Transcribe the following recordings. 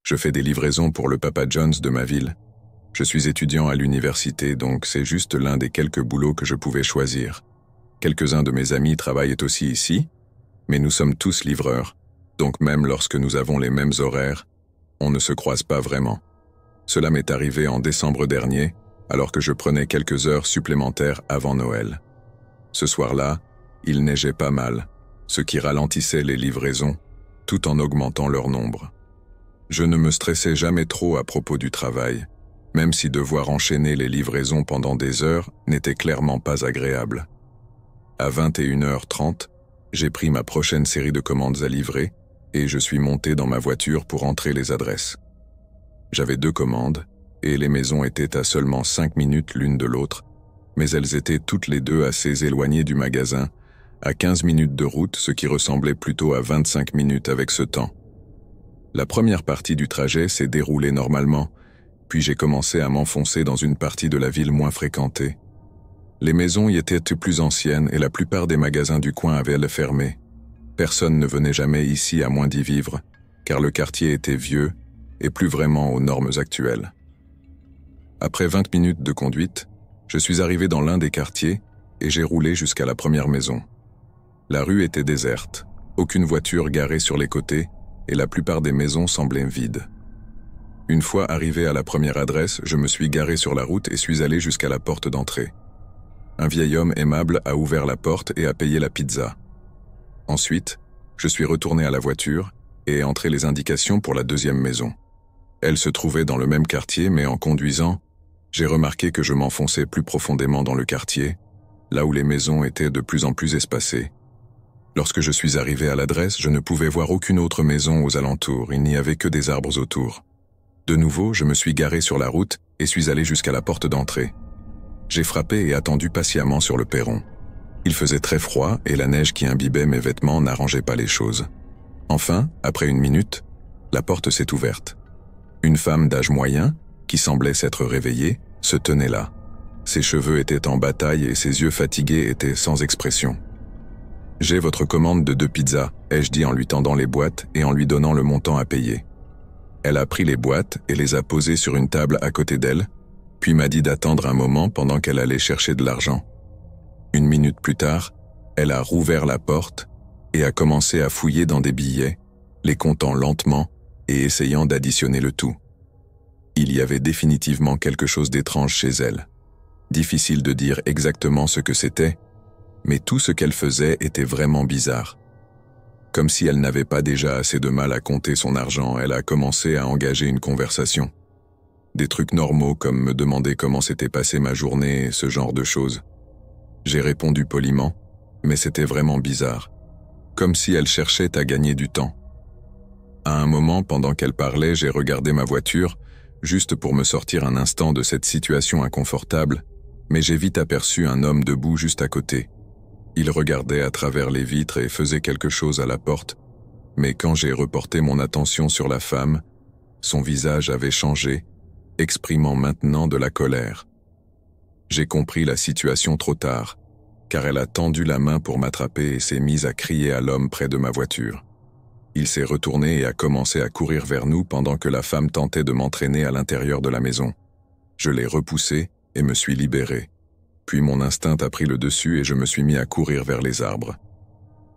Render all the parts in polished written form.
Je fais des livraisons pour le Papa John's de ma ville. Je suis étudiant à l'université, donc c'est juste l'un des quelques boulots que je pouvais choisir. Quelques-uns de mes amis travaillent aussi ici, mais nous sommes tous livreurs, donc même lorsque nous avons les mêmes horaires, on ne se croise pas vraiment. Cela m'est arrivé en décembre dernier, alors que je prenais quelques heures supplémentaires avant Noël. Ce soir-là, il neigeait pas mal, ce qui ralentissait les livraisons, tout en augmentant leur nombre. Je ne me stressais jamais trop à propos du travail, même si devoir enchaîner les livraisons pendant des heures n'était clairement pas agréable. À 21h30, j'ai pris ma prochaine série de commandes à livrer et je suis monté dans ma voiture pour entrer les adresses. J'avais 2 commandes et les maisons étaient à seulement 5 minutes l'une de l'autre, mais elles étaient toutes les deux assez éloignées du magasin, à 15 minutes de route, ce qui ressemblait plutôt à 25 minutes avec ce temps. La première partie du trajet s'est déroulée normalement, puis j'ai commencé à m'enfoncer dans une partie de la ville moins fréquentée. Les maisons y étaient plus anciennes et la plupart des magasins du coin avaient fermé. Personne ne venait jamais ici à moins d'y vivre, car le quartier était vieux et plus vraiment aux normes actuelles. Après 20 minutes de conduite, je suis arrivé dans l'un des quartiers et j'ai roulé jusqu'à la première maison. La rue était déserte, aucune voiture garée sur les côtés et la plupart des maisons semblaient vides. Une fois arrivé à la première adresse, je me suis garé sur la route et suis allé jusqu'à la porte d'entrée. Un vieil homme aimable a ouvert la porte et a payé la pizza. Ensuite, je suis retourné à la voiture et ai entré les indications pour la deuxième maison. Elle se trouvait dans le même quartier, mais en conduisant, j'ai remarqué que je m'enfonçais plus profondément dans le quartier, là où les maisons étaient de plus en plus espacées. Lorsque je suis arrivé à l'adresse, je ne pouvais voir aucune autre maison aux alentours, il n'y avait que des arbres autour. De nouveau, je me suis garé sur la route et suis allé jusqu'à la porte d'entrée. J'ai frappé et attendu patiemment sur le perron. Il faisait très froid et la neige qui imbibait mes vêtements n'arrangeait pas les choses. Enfin, après 1 minute, la porte s'est ouverte. Une femme d'âge moyen, qui semblait s'être réveillée, se tenait là. Ses cheveux étaient en bataille et ses yeux fatigués étaient sans expression. « J'ai votre commande de 2 pizzas », ai-je dit en lui tendant les boîtes et en lui donnant le montant à payer. Elle a pris les boîtes et les a posées sur une table à côté d'elle, puis m'a dit d'attendre un moment pendant qu'elle allait chercher de l'argent. 1 minute plus tard, elle a rouvert la porte et a commencé à fouiller dans des billets, les comptant lentement et essayant d'additionner le tout. Il y avait définitivement quelque chose d'étrange chez elle. Difficile de dire exactement ce que c'était, mais tout ce qu'elle faisait était vraiment bizarre. Comme si elle n'avait pas déjà assez de mal à compter son argent, elle a commencé à engager une conversation. Des trucs normaux comme me demander comment s'était passée ma journée et ce genre de choses. J'ai répondu poliment, mais c'était vraiment bizarre. Comme si elle cherchait à gagner du temps. À un moment, pendant qu'elle parlait, j'ai regardé ma voiture, juste pour me sortir un instant de cette situation inconfortable, mais j'ai vite aperçu un homme debout juste à côté. Il regardait à travers les vitres et faisait quelque chose à la porte, mais quand j'ai reporté mon attention sur la femme, son visage avait changé, exprimant maintenant de la colère. J'ai compris la situation trop tard, car elle a tendu la main pour m'attraper et s'est mise à crier à l'homme près de ma voiture. Il s'est retourné et a commencé à courir vers nous pendant que la femme tentait de m'entraîner à l'intérieur de la maison. Je l'ai repoussé et me suis libéré. Puis mon instinct a pris le dessus et je me suis mis à courir vers les arbres.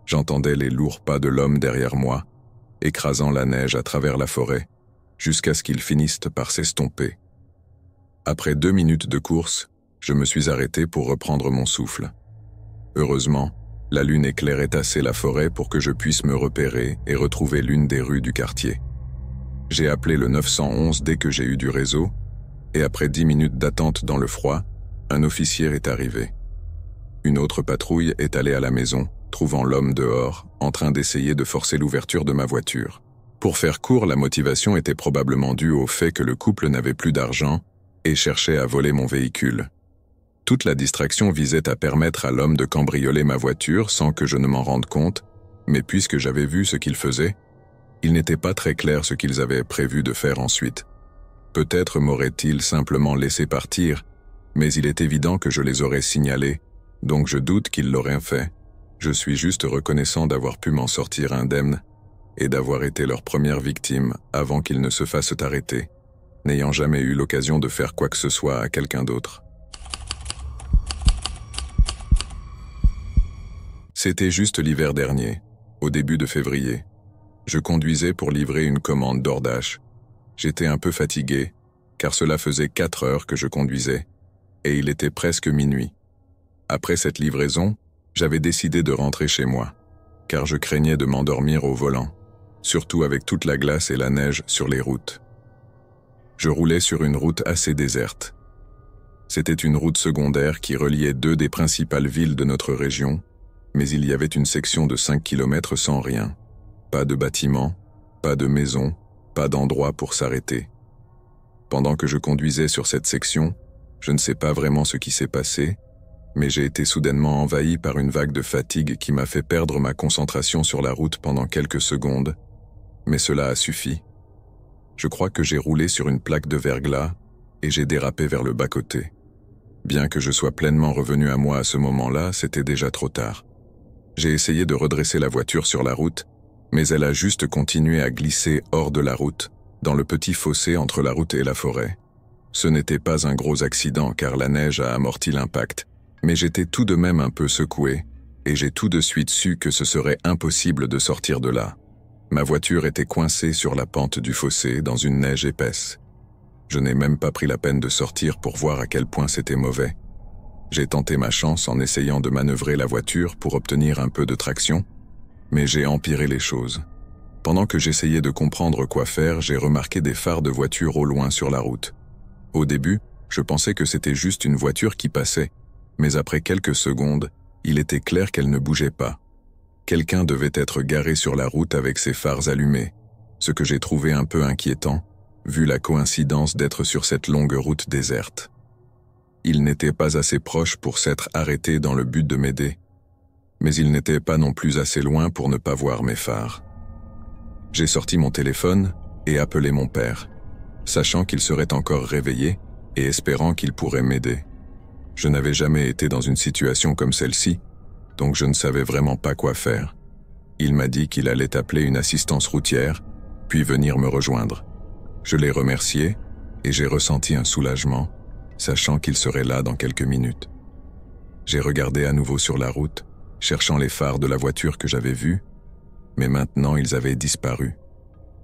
J'entendais les lourds pas de l'homme derrière moi, écrasant la neige à travers la forêt, jusqu'à ce qu'ils finissent par s'estomper. Après 2 minutes de course, je me suis arrêté pour reprendre mon souffle. Heureusement, la lune éclairait assez la forêt pour que je puisse me repérer et retrouver l'une des rues du quartier. J'ai appelé le 911 dès que j'ai eu du réseau, et après 10 minutes d'attente dans le froid, un officier est arrivé. Une autre patrouille est allée à la maison, trouvant l'homme dehors, en train d'essayer de forcer l'ouverture de ma voiture. Pour faire court, la motivation était probablement due au fait que le couple n'avait plus d'argent et cherchait à voler mon véhicule. Toute la distraction visait à permettre à l'homme de cambrioler ma voiture sans que je ne m'en rende compte, mais puisque j'avais vu ce qu'ils faisaient, il n'était pas très clair ce qu'ils avaient prévu de faire ensuite. Peut-être m'auraient-ils simplement laissé partir, mais il est évident que je les aurais signalés, donc je doute qu'ils l'auraient fait. Je suis juste reconnaissant d'avoir pu m'en sortir indemne, et d'avoir été leur première victime avant qu'ils ne se fassent arrêter, n'ayant jamais eu l'occasion de faire quoi que ce soit à quelqu'un d'autre. C'était juste l'hiver dernier, au début de février. Je conduisais pour livrer une commande DoorDash. J'étais un peu fatigué, car cela faisait 4 heures que je conduisais, et il était presque minuit. Après cette livraison, j'avais décidé de rentrer chez moi, car je craignais de m'endormir au volant, surtout avec toute la glace et la neige sur les routes. Je roulais sur une route assez déserte. C'était une route secondaire qui reliait 2 des principales villes de notre région, mais il y avait une section de 5 km sans rien. Pas de bâtiments, pas de maisons, pas d'endroit pour s'arrêter. Pendant que je conduisais sur cette section, je ne sais pas vraiment ce qui s'est passé, mais j'ai été soudainement envahi par une vague de fatigue qui m'a fait perdre ma concentration sur la route pendant quelques secondes, mais cela a suffi. Je crois que j'ai roulé sur une plaque de verglas et j'ai dérapé vers le bas-côté. Bien que je sois pleinement revenu à moi à ce moment-là, c'était déjà trop tard. J'ai essayé de redresser la voiture sur la route, mais elle a juste continué à glisser hors de la route, dans le petit fossé entre la route et la forêt. Ce n'était pas un gros accident car la neige a amorti l'impact, mais j'étais tout de même un peu secoué, et j'ai tout de suite su que ce serait impossible de sortir de là. Ma voiture était coincée sur la pente du fossé dans une neige épaisse. Je n'ai même pas pris la peine de sortir pour voir à quel point c'était mauvais. J'ai tenté ma chance en essayant de manœuvrer la voiture pour obtenir un peu de traction, mais j'ai empiré les choses. Pendant que j'essayais de comprendre quoi faire, j'ai remarqué des phares de voiture au loin sur la route. Au début, je pensais que c'était juste une voiture qui passait, mais après quelques secondes, il était clair qu'elle ne bougeait pas. Quelqu'un devait être garé sur la route avec ses phares allumés, ce que j'ai trouvé un peu inquiétant, vu la coïncidence d'être sur cette longue route déserte. Il n'était pas assez proche pour s'être arrêté dans le but de m'aider, mais il n'était pas non plus assez loin pour ne pas voir mes phares. J'ai sorti mon téléphone et appelé mon père, sachant qu'il serait encore réveillé et espérant qu'il pourrait m'aider. Je n'avais jamais été dans une situation comme celle-ci, donc je ne savais vraiment pas quoi faire. Il m'a dit qu'il allait appeler une assistance routière, puis venir me rejoindre. Je l'ai remercié et j'ai ressenti un soulagement, sachant qu'il serait là dans quelques minutes. J'ai regardé à nouveau sur la route, cherchant les phares de la voiture que j'avais vue, mais maintenant ils avaient disparu.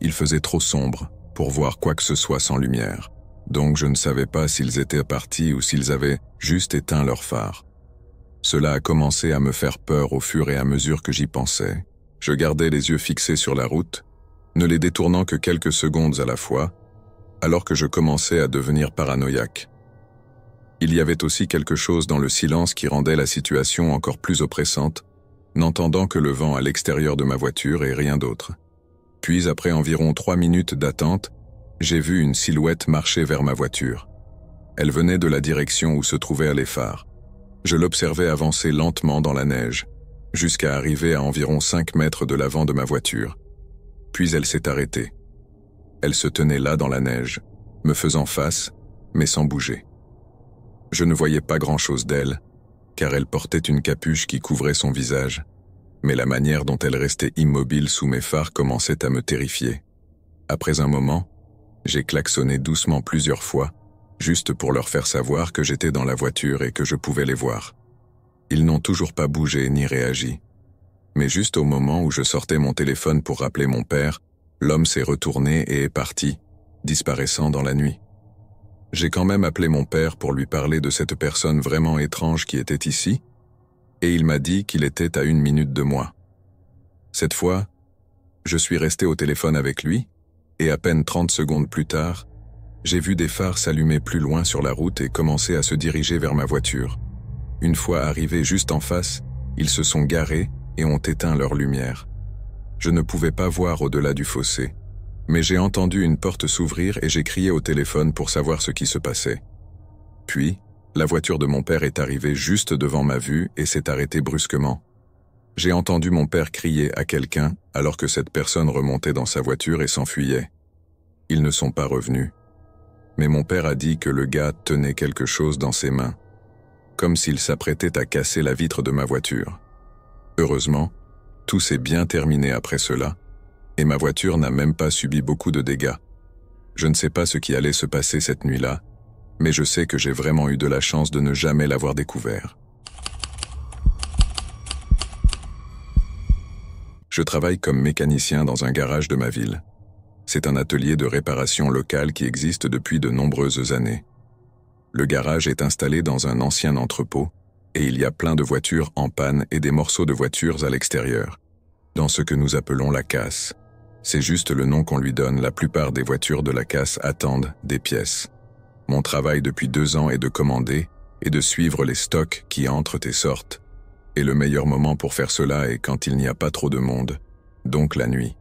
Il faisait trop sombre pour voir quoi que ce soit sans lumière, donc je ne savais pas s'ils étaient partis ou s'ils avaient juste éteint leurs phares. Cela a commencé à me faire peur au fur et à mesure que j'y pensais. Je gardais les yeux fixés sur la route, ne les détournant que quelques secondes à la fois, alors que je commençais à devenir paranoïaque. Il y avait aussi quelque chose dans le silence qui rendait la situation encore plus oppressante, n'entendant que le vent à l'extérieur de ma voiture et rien d'autre. Puis, après environ 3 minutes d'attente, j'ai vu une silhouette marcher vers ma voiture. Elle venait de la direction où se trouvaient les phares. Je l'observais avancer lentement dans la neige, jusqu'à arriver à environ 5 mètres de l'avant de ma voiture. Puis elle s'est arrêtée. Elle se tenait là dans la neige, me faisant face, mais sans bouger. Je ne voyais pas grand-chose d'elle, car elle portait une capuche qui couvrait son visage, mais la manière dont elle restait immobile sous mes phares commençait à me terrifier. Après un moment, j'ai klaxonné doucement plusieurs fois, juste pour leur faire savoir que j'étais dans la voiture et que je pouvais les voir. Ils n'ont toujours pas bougé ni réagi. Mais juste au moment où je sortais mon téléphone pour rappeler mon père, l'homme s'est retourné et est parti, disparaissant dans la nuit. J'ai quand même appelé mon père pour lui parler de cette personne vraiment étrange qui était ici, et il m'a dit qu'il était à 1 minute de moi. Cette fois, je suis resté au téléphone avec lui, et à peine 30 secondes plus tard, j'ai vu des phares s'allumer plus loin sur la route et commencer à se diriger vers ma voiture. Une fois arrivés juste en face, ils se sont garés et ont éteint leur lumière. Je ne pouvais pas voir au-delà du fossé, mais j'ai entendu une porte s'ouvrir et j'ai crié au téléphone pour savoir ce qui se passait. Puis, la voiture de mon père est arrivée juste devant ma vue et s'est arrêtée brusquement. J'ai entendu mon père crier à quelqu'un alors que cette personne remontait dans sa voiture et s'enfuyait. Ils ne sont pas revenus. Mais mon père a dit que le gars tenait quelque chose dans ses mains, comme s'il s'apprêtait à casser la vitre de ma voiture. Heureusement, tout s'est bien terminé après cela, Et ma voiture n'a même pas subi beaucoup de dégâts. Je ne sais pas ce qui allait se passer cette nuit-là, mais je sais que j'ai vraiment eu de la chance de ne jamais l'avoir découvert. Je travaille comme mécanicien dans un garage de ma ville. C'est un atelier de réparation local qui existe depuis de nombreuses années. Le garage est installé dans un ancien entrepôt et il y a plein de voitures en panne et des morceaux de voitures à l'extérieur, dans ce que nous appelons la casse. C'est juste le nom qu'on lui donne, la plupart des voitures de la casse attendent des pièces. Mon travail depuis 2 ans est de commander et de suivre les stocks qui entrent et sortent. Et le meilleur moment pour faire cela est quand il n'y a pas trop de monde, donc la nuit.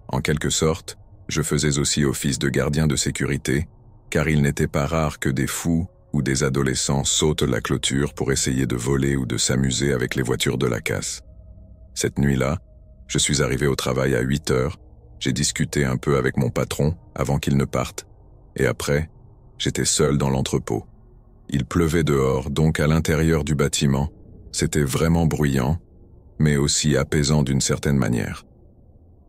En quelque sorte, je faisais aussi office de gardien de sécurité, car il n'était pas rare que des fous ou des adolescents sautent la clôture pour essayer de voler ou de s'amuser avec les voitures de la casse. Cette nuit-là, je suis arrivé au travail à 8 heures, j'ai discuté un peu avec mon patron avant qu'il ne parte, et après, j'étais seul dans l'entrepôt. Il pleuvait dehors, donc à l'intérieur du bâtiment, c'était vraiment bruyant, mais aussi apaisant d'une certaine manière.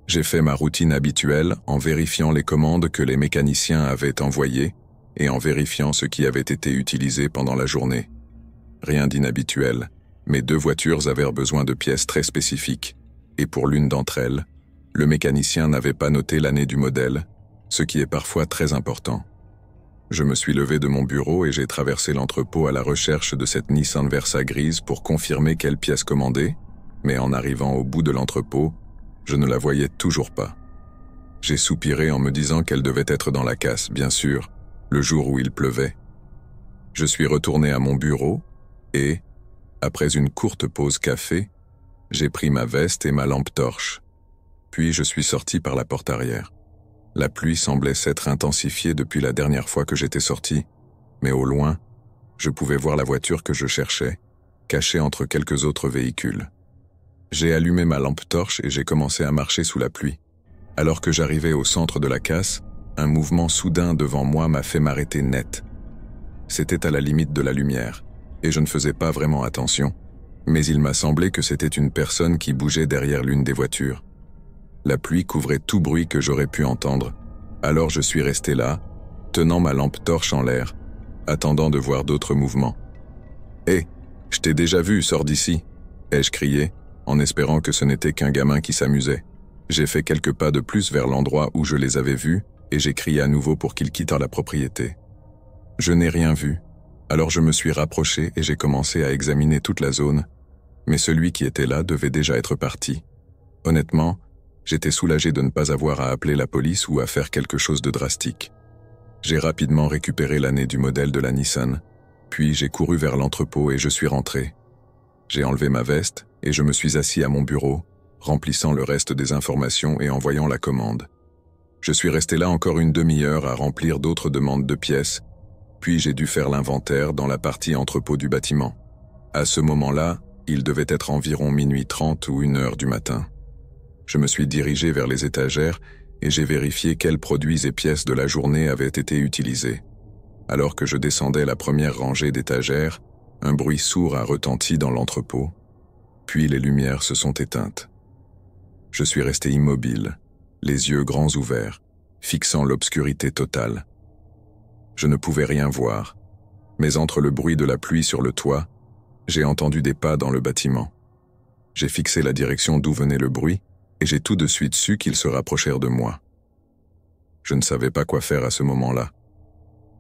J'ai fait ma routine habituelle en vérifiant les commandes que les mécaniciens avaient envoyées et en vérifiant ce qui avait été utilisé pendant la journée. Rien d'inhabituel, mais 2 voitures avaient besoin de pièces très spécifiques, et pour l'une d'entre elles, le mécanicien n'avait pas noté l'année du modèle, ce qui est parfois très important. Je me suis levé de mon bureau et j'ai traversé l'entrepôt à la recherche de cette Nissan Versa grise pour confirmer quelle pièce commander, mais en arrivant au bout de l'entrepôt, je ne la voyais toujours pas. J'ai soupiré en me disant qu'elle devait être dans la casse, bien sûr, le jour où il pleuvait. Je suis retourné à mon bureau et, après une courte pause café, j'ai pris ma veste et ma lampe torche. Puis je suis sorti par la porte arrière. La pluie semblait s'être intensifiée depuis la dernière fois que j'étais sorti, mais au loin, je pouvais voir la voiture que je cherchais, cachée entre quelques autres véhicules. J'ai allumé ma lampe torche et j'ai commencé à marcher sous la pluie. Alors que j'arrivais au centre de la casse, un mouvement soudain devant moi m'a fait m'arrêter net. C'était à la limite de la lumière, et je ne faisais pas vraiment attention, mais il m'a semblé que c'était une personne qui bougeait derrière l'une des voitures. La pluie couvrait tout bruit que j'aurais pu entendre, alors je suis resté là, tenant ma lampe torche en l'air, attendant de voir d'autres mouvements. « Hé, je t'ai déjà vu, sors d'ici !» ai-je crié, en espérant que ce n'était qu'un gamin qui s'amusait. J'ai fait quelques pas de plus vers l'endroit où je les avais vus, et j'ai crié à nouveau pour qu'ils quittent la propriété. Je n'ai rien vu, alors je me suis rapproché et j'ai commencé à examiner toute la zone, mais celui qui était là devait déjà être parti. Honnêtement, j'étais soulagé de ne pas avoir à appeler la police ou à faire quelque chose de drastique. J'ai rapidement récupéré l'année du modèle de la Nissan, puis j'ai couru vers l'entrepôt et je suis rentré. J'ai enlevé ma veste et je me suis assis à mon bureau, remplissant le reste des informations et envoyant la commande. Je suis resté là encore une demi-heure à remplir d'autres demandes de pièces, puis j'ai dû faire l'inventaire dans la partie entrepôt du bâtiment. À ce moment-là, il devait être environ 00h30 ou 1h du matin. Je me suis dirigé vers les étagères et j'ai vérifié quels produits et pièces de la journée avaient été utilisés. Alors que je descendais la première rangée d'étagères, un bruit sourd a retenti dans l'entrepôt, puis les lumières se sont éteintes. Je suis resté immobile, les yeux grands ouverts, fixant l'obscurité totale. Je ne pouvais rien voir, mais entre le bruit de la pluie sur le toit, j'ai entendu des pas dans le bâtiment. J'ai fixé la direction d'où venait le bruit, et j'ai tout de suite su qu'ils se rapprochèrent de moi. Je ne savais pas quoi faire à ce moment-là.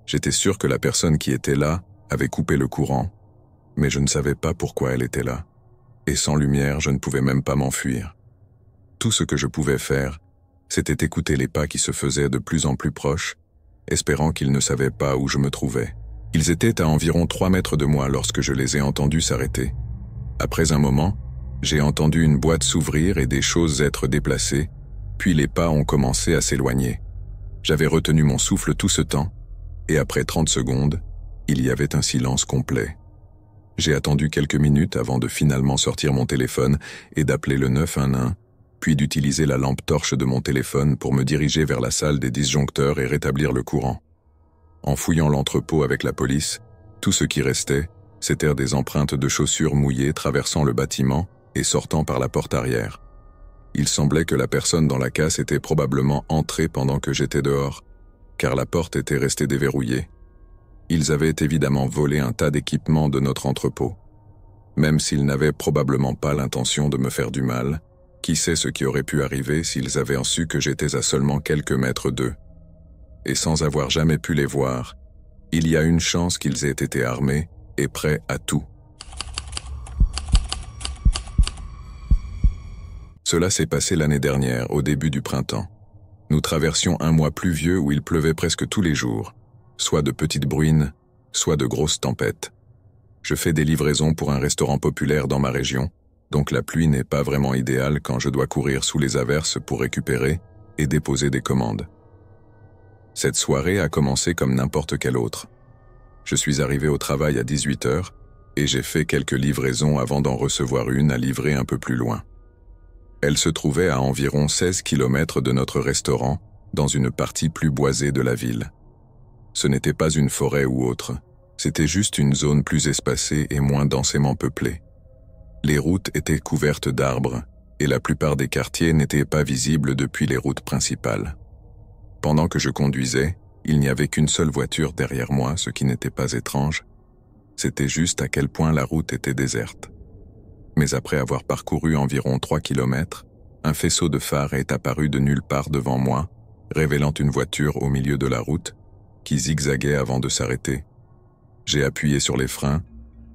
J'étais sûr que la personne qui était là avait coupé le courant, mais je ne savais pas pourquoi elle était là. Et sans lumière, je ne pouvais même pas m'enfuir. Tout ce que je pouvais faire, c'était écouter les pas qui se faisaient de plus en plus proches, espérant qu'ils ne savaient pas où je me trouvais. Ils étaient à environ 3 mètres de moi lorsque je les ai entendus s'arrêter. Après un moment, j'ai entendu une boîte s'ouvrir et des choses être déplacées, puis les pas ont commencé à s'éloigner. J'avais retenu mon souffle tout ce temps, et après 30 secondes, il y avait un silence complet. J'ai attendu quelques minutes avant de finalement sortir mon téléphone et d'appeler le 911, puis d'utiliser la lampe torche de mon téléphone pour me diriger vers la salle des disjoncteurs et rétablir le courant. En fouillant l'entrepôt avec la police, tout ce qui restait, c'étaient des empreintes de chaussures mouillées traversant le bâtiment et sortant par la porte arrière. Il semblait que la personne dans la casse était probablement entrée pendant que j'étais dehors, car la porte était restée déverrouillée. Ils avaient évidemment volé un tas d'équipements de notre entrepôt. Même s'ils n'avaient probablement pas l'intention de me faire du mal, qui sait ce qui aurait pu arriver s'ils avaient su que j'étais à seulement quelques mètres d'eux. Et sans avoir jamais pu les voir, il y a une chance qu'ils aient été armés et prêts à tout. Cela s'est passé l'année dernière, au début du printemps. Nous traversions un mois pluvieux où il pleuvait presque tous les jours, soit de petites bruines, soit de grosses tempêtes. Je fais des livraisons pour un restaurant populaire dans ma région, donc la pluie n'est pas vraiment idéale quand je dois courir sous les averses pour récupérer et déposer des commandes. Cette soirée a commencé comme n'importe quelle autre. Je suis arrivé au travail à 18h et j'ai fait quelques livraisons avant d'en recevoir une à livrer un peu plus loin. Elle se trouvait à environ 16 km de notre restaurant, dans une partie plus boisée de la ville. Ce n'était pas une forêt ou autre, c'était juste une zone plus espacée et moins densément peuplée. Les routes étaient couvertes d'arbres, et la plupart des quartiers n'étaient pas visibles depuis les routes principales. Pendant que je conduisais, il n'y avait qu'une seule voiture derrière moi, ce qui n'était pas étrange. C'était juste à quel point la route était déserte. Mais après avoir parcouru environ 3 km, un faisceau de phares est apparu de nulle part devant moi, révélant une voiture au milieu de la route, qui zigzaguait avant de s'arrêter. J'ai appuyé sur les freins,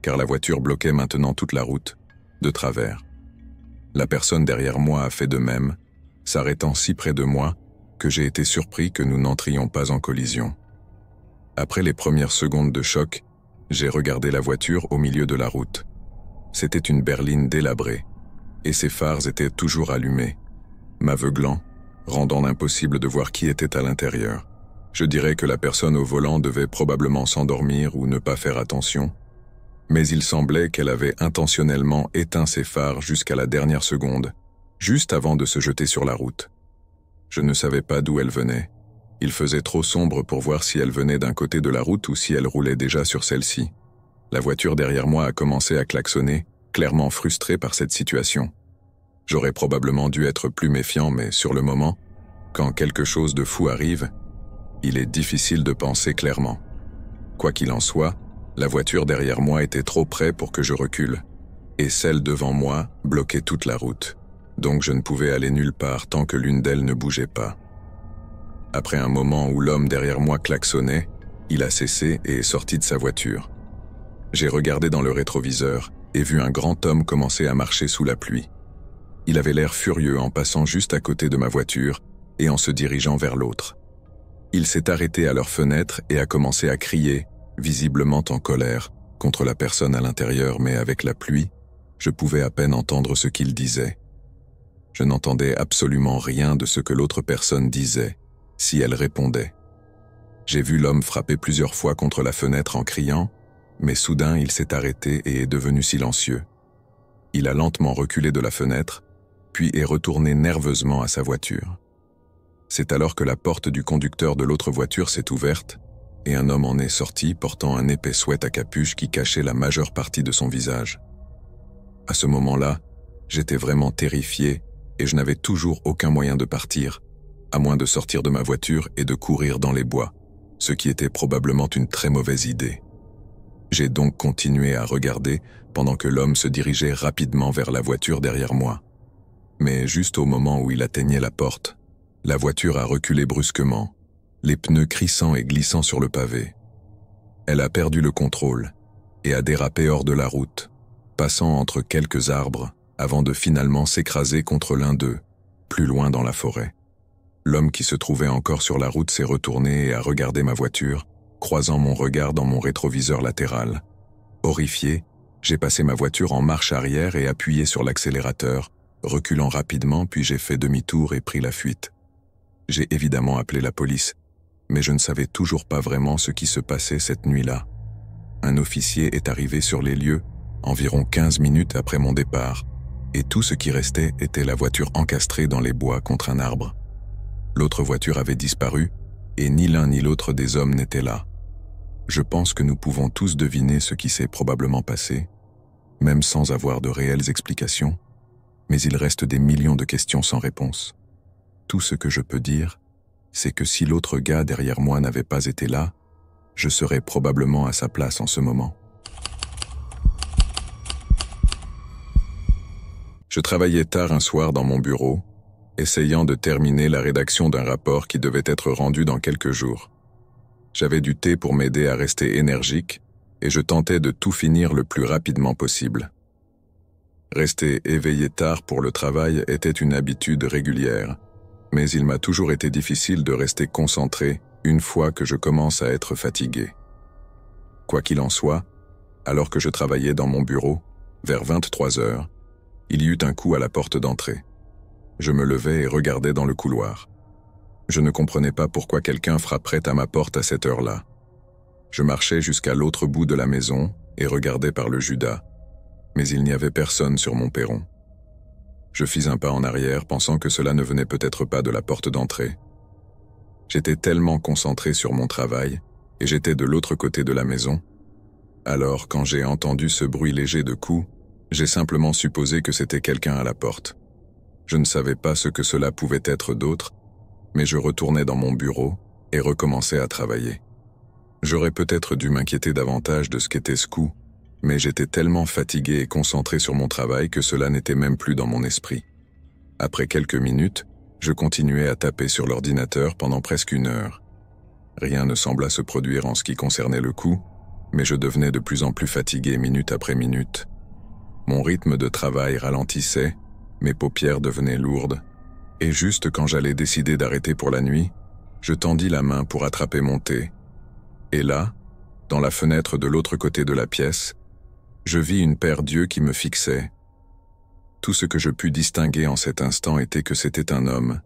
car la voiture bloquait maintenant toute la route, de travers. La personne derrière moi a fait de même, s'arrêtant si près de moi que j'ai été surpris que nous n'entrions pas en collision. Après les premières secondes de choc, j'ai regardé la voiture au milieu de la route. C'était une berline délabrée, et ses phares étaient toujours allumés, m'aveuglant, rendant impossible de voir qui était à l'intérieur. Je dirais que la personne au volant devait probablement s'endormir ou ne pas faire attention, mais il semblait qu'elle avait intentionnellement éteint ses phares jusqu'à la dernière seconde, juste avant de se jeter sur la route. Je ne savais pas d'où elle venait. Il faisait trop sombre pour voir si elle venait d'un côté de la route ou si elle roulait déjà sur celle-ci. La voiture derrière moi a commencé à klaxonner, clairement frustrée par cette situation. J'aurais probablement dû être plus méfiant, mais sur le moment, quand quelque chose de fou arrive, il est difficile de penser clairement. Quoi qu'il en soit, la voiture derrière moi était trop près pour que je recule, et celle devant moi bloquait toute la route, donc je ne pouvais aller nulle part tant que l'une d'elles ne bougeait pas. Après un moment où l'homme derrière moi klaxonnait, il a cessé et est sorti de sa voiture. J'ai regardé dans le rétroviseur et vu un grand homme commencer à marcher sous la pluie. Il avait l'air furieux en passant juste à côté de ma voiture et en se dirigeant vers l'autre. Il s'est arrêté à leur fenêtre et a commencé à crier, visiblement en colère, contre la personne à l'intérieur, mais avec la pluie, je pouvais à peine entendre ce qu'il disait. Je n'entendais absolument rien de ce que l'autre personne disait, si elle répondait. J'ai vu l'homme frapper plusieurs fois contre la fenêtre en criant, mais soudain il s'est arrêté et est devenu silencieux. Il a lentement reculé de la fenêtre, puis est retourné nerveusement à sa voiture. C'est alors que la porte du conducteur de l'autre voiture s'est ouverte, et un homme en est sorti portant un épais sweat à capuche qui cachait la majeure partie de son visage. À ce moment-là, j'étais vraiment terrifié et je n'avais toujours aucun moyen de partir, à moins de sortir de ma voiture et de courir dans les bois, ce qui était probablement une très mauvaise idée. J'ai donc continué à regarder pendant que l'homme se dirigeait rapidement vers la voiture derrière moi. Mais juste au moment où il atteignait la porte, la voiture a reculé brusquement, les pneus crissant et glissant sur le pavé. Elle a perdu le contrôle et a dérapé hors de la route, passant entre quelques arbres avant de finalement s'écraser contre l'un d'eux, plus loin dans la forêt. L'homme qui se trouvait encore sur la route s'est retourné et a regardé ma voiture, croisant mon regard dans mon rétroviseur latéral. Horrifié, j'ai passé ma voiture en marche arrière et appuyé sur l'accélérateur, reculant rapidement puis j'ai fait demi-tour et pris la fuite. J'ai évidemment appelé la police, mais je ne savais toujours pas vraiment ce qui se passait cette nuit-là. Un officier est arrivé sur les lieux, environ 15 minutes après mon départ, et tout ce qui restait était la voiture encastrée dans les bois contre un arbre. L'autre voiture avait disparu, et ni l'un ni l'autre des hommes n'était là. Je pense que nous pouvons tous deviner ce qui s'est probablement passé, même sans avoir de réelles explications, mais il reste des millions de questions sans réponse. Tout ce que je peux dire, c'est que si l'autre gars derrière moi n'avait pas été là, je serais probablement à sa place en ce moment. Je travaillais tard un soir dans mon bureau, essayant de terminer la rédaction d'un rapport qui devait être rendu dans quelques jours. J'avais du thé pour m'aider à rester énergique et je tentais de tout finir le plus rapidement possible. Rester éveillé tard pour le travail était une habitude régulière, mais il m'a toujours été difficile de rester concentré une fois que je commence à être fatigué. Quoi qu'il en soit, alors que je travaillais dans mon bureau, vers 23 heures, il y eut un coup à la porte d'entrée. Je me levai et regardai dans le couloir. Je ne comprenais pas pourquoi quelqu'un frapperait à ma porte à cette heure-là. Je marchais jusqu'à l'autre bout de la maison et regardais par le Judas, mais il n'y avait personne sur mon perron. Je fis un pas en arrière, pensant que cela ne venait peut-être pas de la porte d'entrée. J'étais tellement concentré sur mon travail, et j'étais de l'autre côté de la maison. Alors, quand j'ai entendu ce bruit léger de coups, j'ai simplement supposé que c'était quelqu'un à la porte. Je ne savais pas ce que cela pouvait être d'autre, mais je retournai dans mon bureau et recommençai à travailler. J'aurais peut-être dû m'inquiéter davantage de ce qu'était ce coup, mais j'étais tellement fatigué et concentré sur mon travail que cela n'était même plus dans mon esprit. Après quelques minutes, je continuais à taper sur l'ordinateur pendant presque 1 heure. Rien ne sembla se produire en ce qui concernait le coup, mais je devenais de plus en plus fatigué minute après minute. Mon rythme de travail ralentissait, mes paupières devenaient lourdes, et juste quand j'allais décider d'arrêter pour la nuit, je tendis la main pour attraper mon thé. Et là, dans la fenêtre de l'autre côté de la pièce, je vis une paire d'yeux qui me fixaient. Tout ce que je pus distinguer en cet instant était que c'était un homme,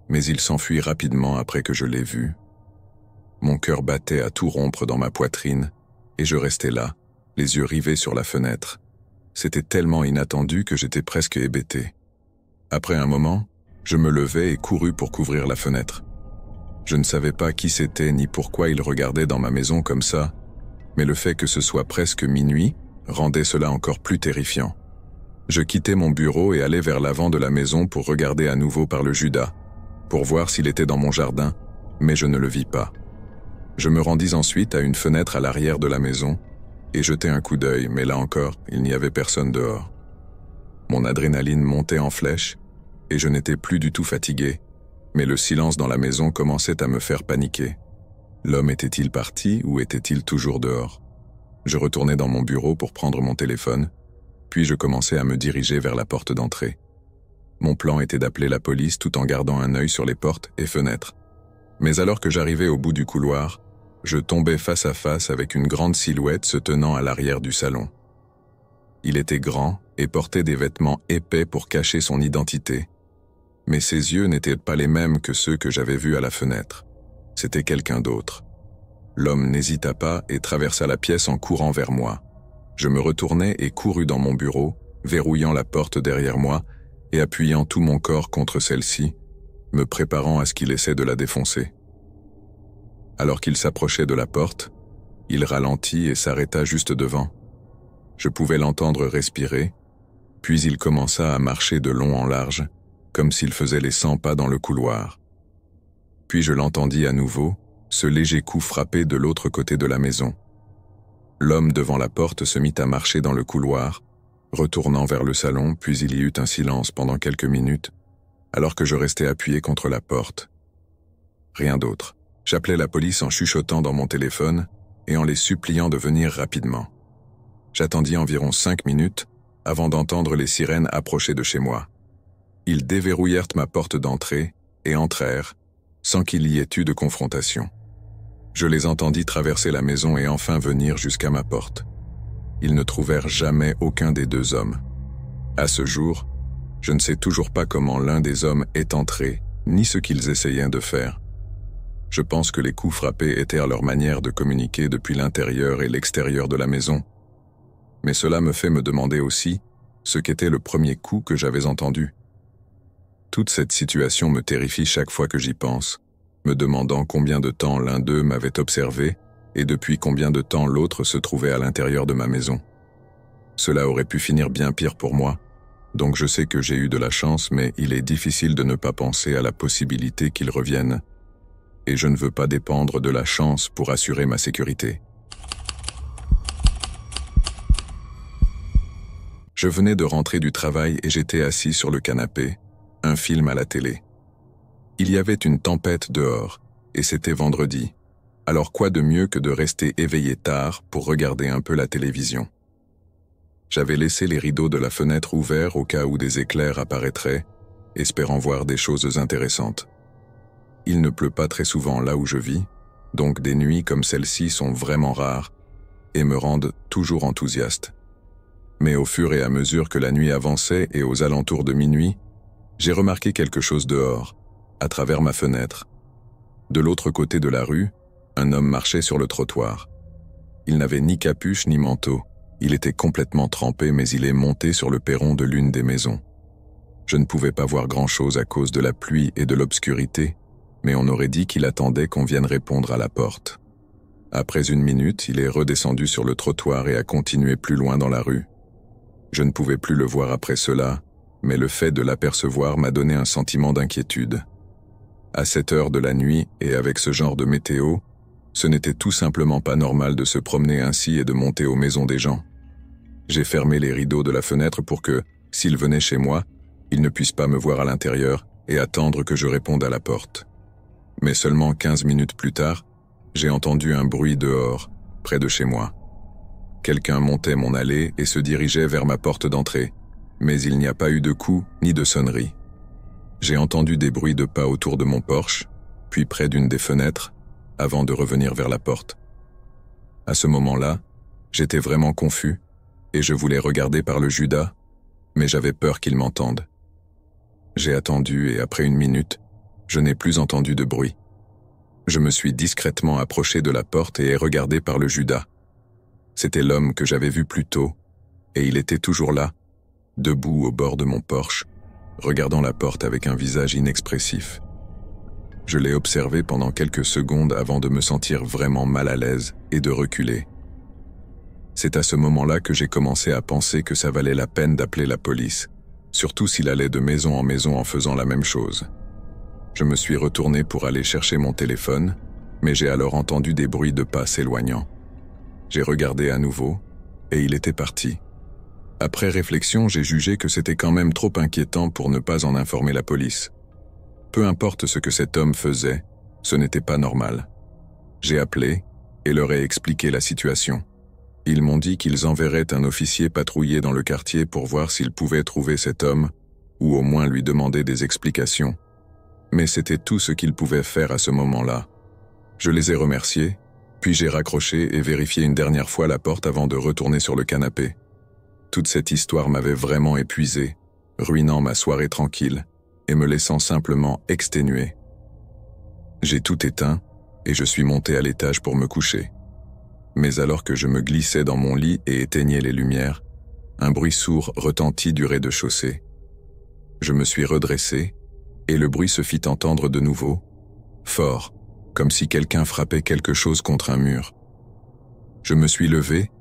mais il s'enfuit rapidement après que je l'ai vu. Mon cœur battait à tout rompre dans ma poitrine, et je restais là, les yeux rivés sur la fenêtre. C'était tellement inattendu que j'étais presque hébété. Après un moment, je me levai et courus pour couvrir la fenêtre. Je ne savais pas qui c'était ni pourquoi il regardait dans ma maison comme ça, mais le fait que ce soit presque minuit rendait cela encore plus terrifiant. Je quittai mon bureau et allai vers l'avant de la maison pour regarder à nouveau par le Judas, pour voir s'il était dans mon jardin, mais je ne le vis pas. Je me rendis ensuite à une fenêtre à l'arrière de la maison et jetai un coup d'œil, mais là encore, il n'y avait personne dehors. Mon adrénaline montait en flèche et je n'étais plus du tout fatigué, mais le silence dans la maison commençait à me faire paniquer. L'homme était-il parti ou était-il toujours dehors? Je retournai dans mon bureau pour prendre mon téléphone, puis je commençai à me diriger vers la porte d'entrée. Mon plan était d'appeler la police tout en gardant un œil sur les portes et fenêtres. Mais alors que j'arrivais au bout du couloir, je tombai face à face avec une grande silhouette se tenant à l'arrière du salon. Il était grand et portait des vêtements épais pour cacher son identité. Mais ses yeux n'étaient pas les mêmes que ceux que j'avais vus à la fenêtre. C'était quelqu'un d'autre. L'homme n'hésita pas et traversa la pièce en courant vers moi. Je me retournai et courus dans mon bureau, verrouillant la porte derrière moi et appuyant tout mon corps contre celle-ci, me préparant à ce qu'il essaie de la défoncer. Alors qu'il s'approchait de la porte, il ralentit et s'arrêta juste devant. Je pouvais l'entendre respirer, puis il commença à marcher de long en large, comme s'il faisait les 100 pas dans le couloir. Puis je l'entendis à nouveau, ce léger coup frappé de l'autre côté de la maison. L'homme devant la porte se mit à marcher dans le couloir, retournant vers le salon, puis il y eut un silence pendant quelques minutes, alors que je restais appuyé contre la porte. Rien d'autre. J'appelais la police en chuchotant dans mon téléphone et en les suppliant de venir rapidement. J'attendis environ 5 minutes avant d'entendre les sirènes approcher de chez moi. Ils déverrouillèrent ma porte d'entrée et entrèrent, sans qu'il y ait eu de confrontation. Je les entendis traverser la maison et enfin venir jusqu'à ma porte. Ils ne trouvèrent jamais aucun des 2 hommes. À ce jour, je ne sais toujours pas comment l'un des hommes est entré, ni ce qu'ils essayaient de faire. Je pense que les coups frappés étaient leur manière de communiquer depuis l'intérieur et l'extérieur de la maison. Mais cela me fait me demander aussi ce qu'était le premier coup que j'avais entendu. Toute cette situation me terrifie chaque fois que j'y pense, me demandant combien de temps l'un d'eux m'avait observé et depuis combien de temps l'autre se trouvait à l'intérieur de ma maison. Cela aurait pu finir bien pire pour moi, Donc je sais que j'ai eu de la chance, mais il est difficile de ne pas penser à la possibilité qu'il revienne. Et je ne veux pas dépendre de la chance pour assurer ma sécurité. Je venais de rentrer du travail et j'étais assis sur le canapé, un film à la télé. Il y avait une tempête dehors, et c'était vendredi. Alors quoi de mieux que de rester éveillé tard pour regarder un peu la télévision. J'avais laissé les rideaux de la fenêtre ouverts au cas où des éclairs apparaîtraient, espérant voir des choses intéressantes. Il ne pleut pas très souvent là où je vis, donc des nuits comme celle-ci sont vraiment rares et me rendent toujours enthousiaste. Mais au fur et à mesure que la nuit avançait et aux alentours de minuit, j'ai remarqué quelque chose dehors, à travers ma fenêtre. De l'autre côté de la rue, un homme marchait sur le trottoir. Il n'avait ni capuche ni manteau. Il était complètement trempé, mais il est monté sur le perron de l'une des maisons. Je ne pouvais pas voir grand-chose à cause de la pluie et de l'obscurité, mais on aurait dit qu'il attendait qu'on vienne répondre à la porte. Après une minute, il est redescendu sur le trottoir et a continué plus loin dans la rue. Je ne pouvais plus le voir après cela, mais le fait de l'apercevoir m'a donné un sentiment d'inquiétude. À cette heure de la nuit et avec ce genre de météo, ce n'était tout simplement pas normal de se promener ainsi et de monter aux maisons des gens. J'ai fermé les rideaux de la fenêtre pour que, s'il venait chez moi, il ne puisse pas me voir à l'intérieur et attendre que je réponde à la porte. Mais seulement 15 minutes plus tard, j'ai entendu un bruit dehors, près de chez moi. Quelqu'un montait mon allée et se dirigeait vers ma porte d'entrée, mais il n'y a pas eu de coup ni de sonnerie. J'ai entendu des bruits de pas autour de mon porche, puis près d'une des fenêtres, avant de revenir vers la porte. À ce moment-là, j'étais vraiment confus, et je voulais regarder par le Judas, mais j'avais peur qu'il m'entende. J'ai attendu et après une minute, je n'ai plus entendu de bruit. Je me suis discrètement approché de la porte et ai regardé par le Judas. C'était l'homme que j'avais vu plus tôt, et il était toujours là, debout au bord de mon porche, regardant la porte avec un visage inexpressif. Je l'ai observé pendant quelques secondes avant de me sentir vraiment mal à l'aise et de reculer. C'est à ce moment-là que j'ai commencé à penser que ça valait la peine d'appeler la police, surtout s'il allait de maison en faisant la même chose. Je me suis retourné pour aller chercher mon téléphone, mais j'ai alors entendu des bruits de pas s'éloignant. J'ai regardé à nouveau, et il était parti. Après réflexion, j'ai jugé que c'était quand même trop inquiétant pour ne pas en informer la police. Peu importe ce que cet homme faisait, ce n'était pas normal. J'ai appelé et leur ai expliqué la situation. Ils m'ont dit qu'ils enverraient un officier patrouiller dans le quartier pour voir s'ils pouvaient trouver cet homme, ou au moins lui demander des explications. Mais c'était tout ce qu'ils pouvaient faire à ce moment-là. Je les ai remerciés, puis j'ai raccroché et vérifié une dernière fois la porte avant de retourner sur le canapé. Toute cette histoire m'avait vraiment épuisé, ruinant ma soirée tranquille et me laissant simplement exténué. J'ai tout éteint et je suis monté à l'étage pour me coucher. Mais alors que je me glissais dans mon lit et éteignais les lumières, un bruit sourd retentit du rez-de-chaussée. Je me suis redressé et le bruit se fit entendre de nouveau, fort, comme si quelqu'un frappait quelque chose contre un mur. Je me suis levé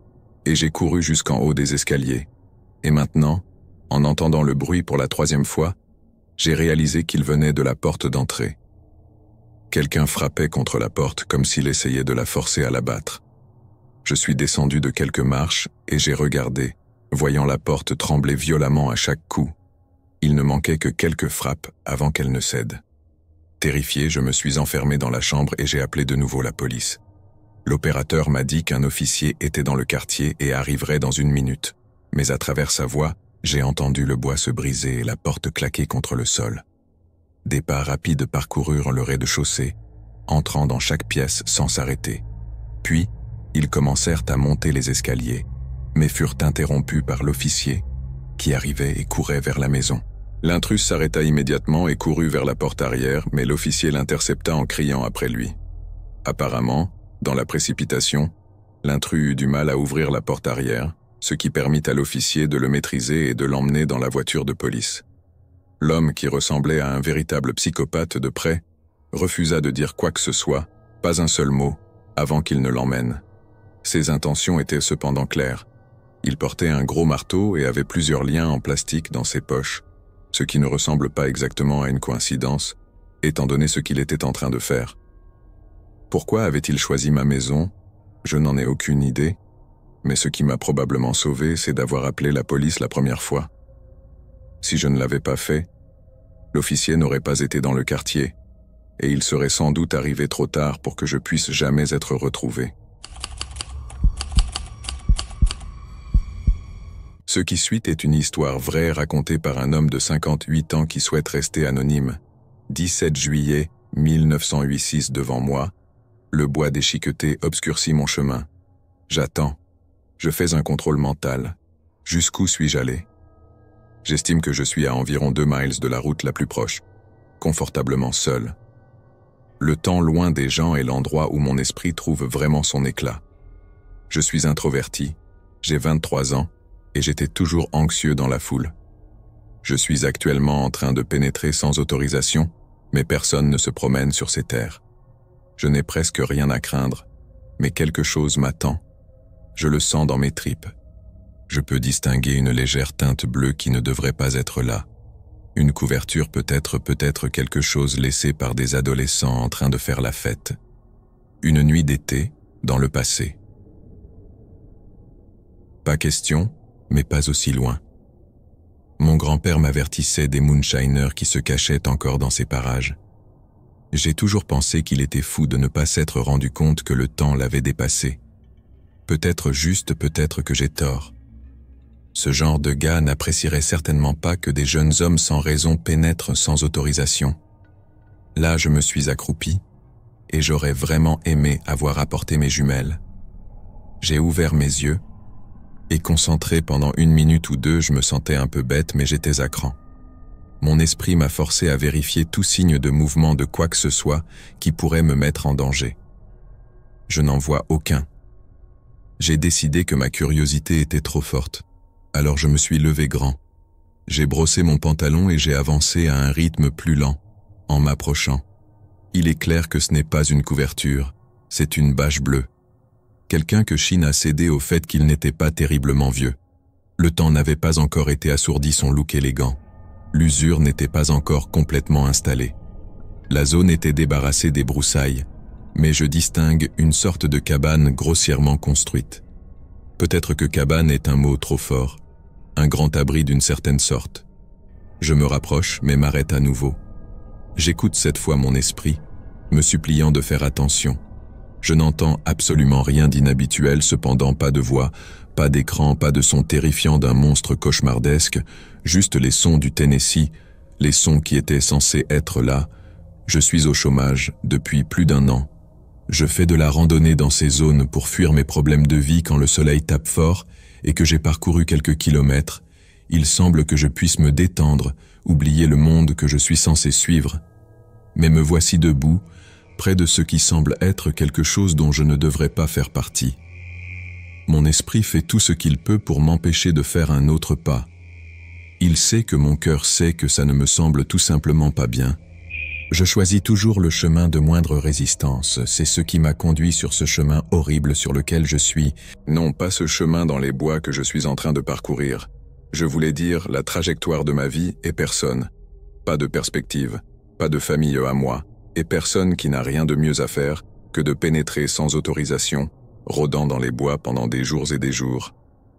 et j'ai couru jusqu'en haut des escaliers. Et maintenant, en entendant le bruit pour la 3e fois, j'ai réalisé qu'il venait de la porte d'entrée. Quelqu'un frappait contre la porte comme s'il essayait de la forcer à la battre. Je suis descendu de quelques marches et j'ai regardé, voyant la porte trembler violemment à chaque coup. Il ne manquait que quelques frappes avant qu'elle ne cède. Terrifié, je me suis enfermé dans la chambre et j'ai appelé de nouveau la police. L'opérateur m'a dit qu'un officier était dans le quartier et arriverait dans 1 minute. Mais à travers sa voix, j'ai entendu le bois se briser et la porte claquer contre le sol. Des pas rapides parcoururent le rez-de-chaussée, entrant dans chaque pièce sans s'arrêter. Puis, ils commencèrent à monter les escaliers, mais furent interrompus par l'officier, qui arrivait et courait vers la maison. L'intrus s'arrêta immédiatement et courut vers la porte arrière, mais l'officier l'intercepta en criant après lui. Apparemment, dans la précipitation, l'intrus eut du mal à ouvrir la porte arrière, ce qui permit à l'officier de le maîtriser et de l'emmener dans la voiture de police. L'homme, qui ressemblait à un véritable psychopathe de près, refusa de dire quoi que ce soit, pas un seul mot, avant qu'il ne l'emmène. Ses intentions étaient cependant claires. Il portait un gros marteau et avait plusieurs liens en plastique dans ses poches, ce qui ne ressemble pas exactement à une coïncidence, étant donné ce qu'il était en train de faire. Pourquoi avait-il choisi ma maison? Je n'en ai aucune idée, mais ce qui m'a probablement sauvé, c'est d'avoir appelé la police la première fois. Si je ne l'avais pas fait, l'officier n'aurait pas été dans le quartier, et il serait sans doute arrivé trop tard pour que je puisse jamais être retrouvé. Ce qui suit est une histoire vraie racontée par un homme de 58 ans qui souhaite rester anonyme. 17 juillet 1986 devant moi, le bois déchiqueté obscurcit mon chemin. J'attends. Je fais un contrôle mental. Jusqu'où suis-je allé? J'estime que je suis à environ 2 miles de la route la plus proche, confortablement seul. Le temps loin des gens est l'endroit où mon esprit trouve vraiment son éclat. Je suis introverti, j'ai 23 ans, et j'étais toujours anxieux dans la foule. Je suis actuellement en train de pénétrer sans autorisation, mais personne ne se promène sur ces terres. Je n'ai presque rien à craindre, mais quelque chose m'attend. Je le sens dans mes tripes. Je peux distinguer une légère teinte bleue qui ne devrait pas être là. Une couverture peut-être quelque chose laissé par des adolescents en train de faire la fête. Une nuit d'été, dans le passé. Pas question, mais pas aussi loin. Mon grand-père m'avertissait des moonshiners qui se cachaient encore dans ces parages. J'ai toujours pensé qu'il était fou de ne pas s'être rendu compte que le temps l'avait dépassé. Peut-être que j'ai tort. Ce genre de gars n'apprécierait certainement pas que des jeunes hommes sans raison pénètrent sans autorisation. Là, je me suis accroupi, et j'aurais vraiment aimé avoir apporté mes jumelles. J'ai ouvert mes yeux, et concentré pendant 1 minute ou 2, je me sentais un peu bête, mais j'étais à cran. Mon esprit m'a forcé à vérifier tout signe de mouvement de quoi que ce soit qui pourrait me mettre en danger. Je n'en vois aucun. J'ai décidé que ma curiosité était trop forte. Alors je me suis levé grand. J'ai brossé mon pantalon et j'ai avancé à un rythme plus lent, en m'approchant. Il est clair que ce n'est pas une couverture, c'est une bâche bleue. Quelqu'un que Shin a cédé au fait qu'il n'était pas terriblement vieux. Le temps n'avait pas encore été assourdi son look élégant. L'usure n'était pas encore complètement installée. La zone était débarrassée des broussailles, mais je distingue une sorte de cabane grossièrement construite. Peut-être que cabane est un mot trop fort, un grand abri d'une certaine sorte. Je me rapproche, mais m'arrête à nouveau. J'écoute cette fois mon esprit, me suppliant de faire attention. Je n'entends absolument rien d'inhabituel, cependant pas de voix, pas d'écran, pas de son terrifiant d'un monstre cauchemardesque, juste les sons du Tennessee, les sons qui étaient censés être là. Je suis au chômage depuis plus d'1 an. Je fais de la randonnée dans ces zones pour fuir mes problèmes de vie quand le soleil tape fort et que j'ai parcouru quelques kilomètres. Il semble que je puisse me détendre, oublier le monde que je suis censé suivre. Mais me voici debout, près de ce qui semble être quelque chose dont je ne devrais pas faire partie. Mon esprit fait tout ce qu'il peut pour m'empêcher de faire un autre pas. Il sait que mon cœur sait que ça ne me semble tout simplement pas bien. Je choisis toujours le chemin de moindre résistance, c'est ce qui m'a conduit sur ce chemin horrible sur lequel je suis. Non, pas ce chemin dans les bois que je suis en train de parcourir. Je voulais dire la trajectoire de ma vie et personne. Pas de perspective, pas de famille à moi, et personne qui n'a rien de mieux à faire que de pénétrer sans autorisation, rôdant dans les bois pendant des jours et des jours.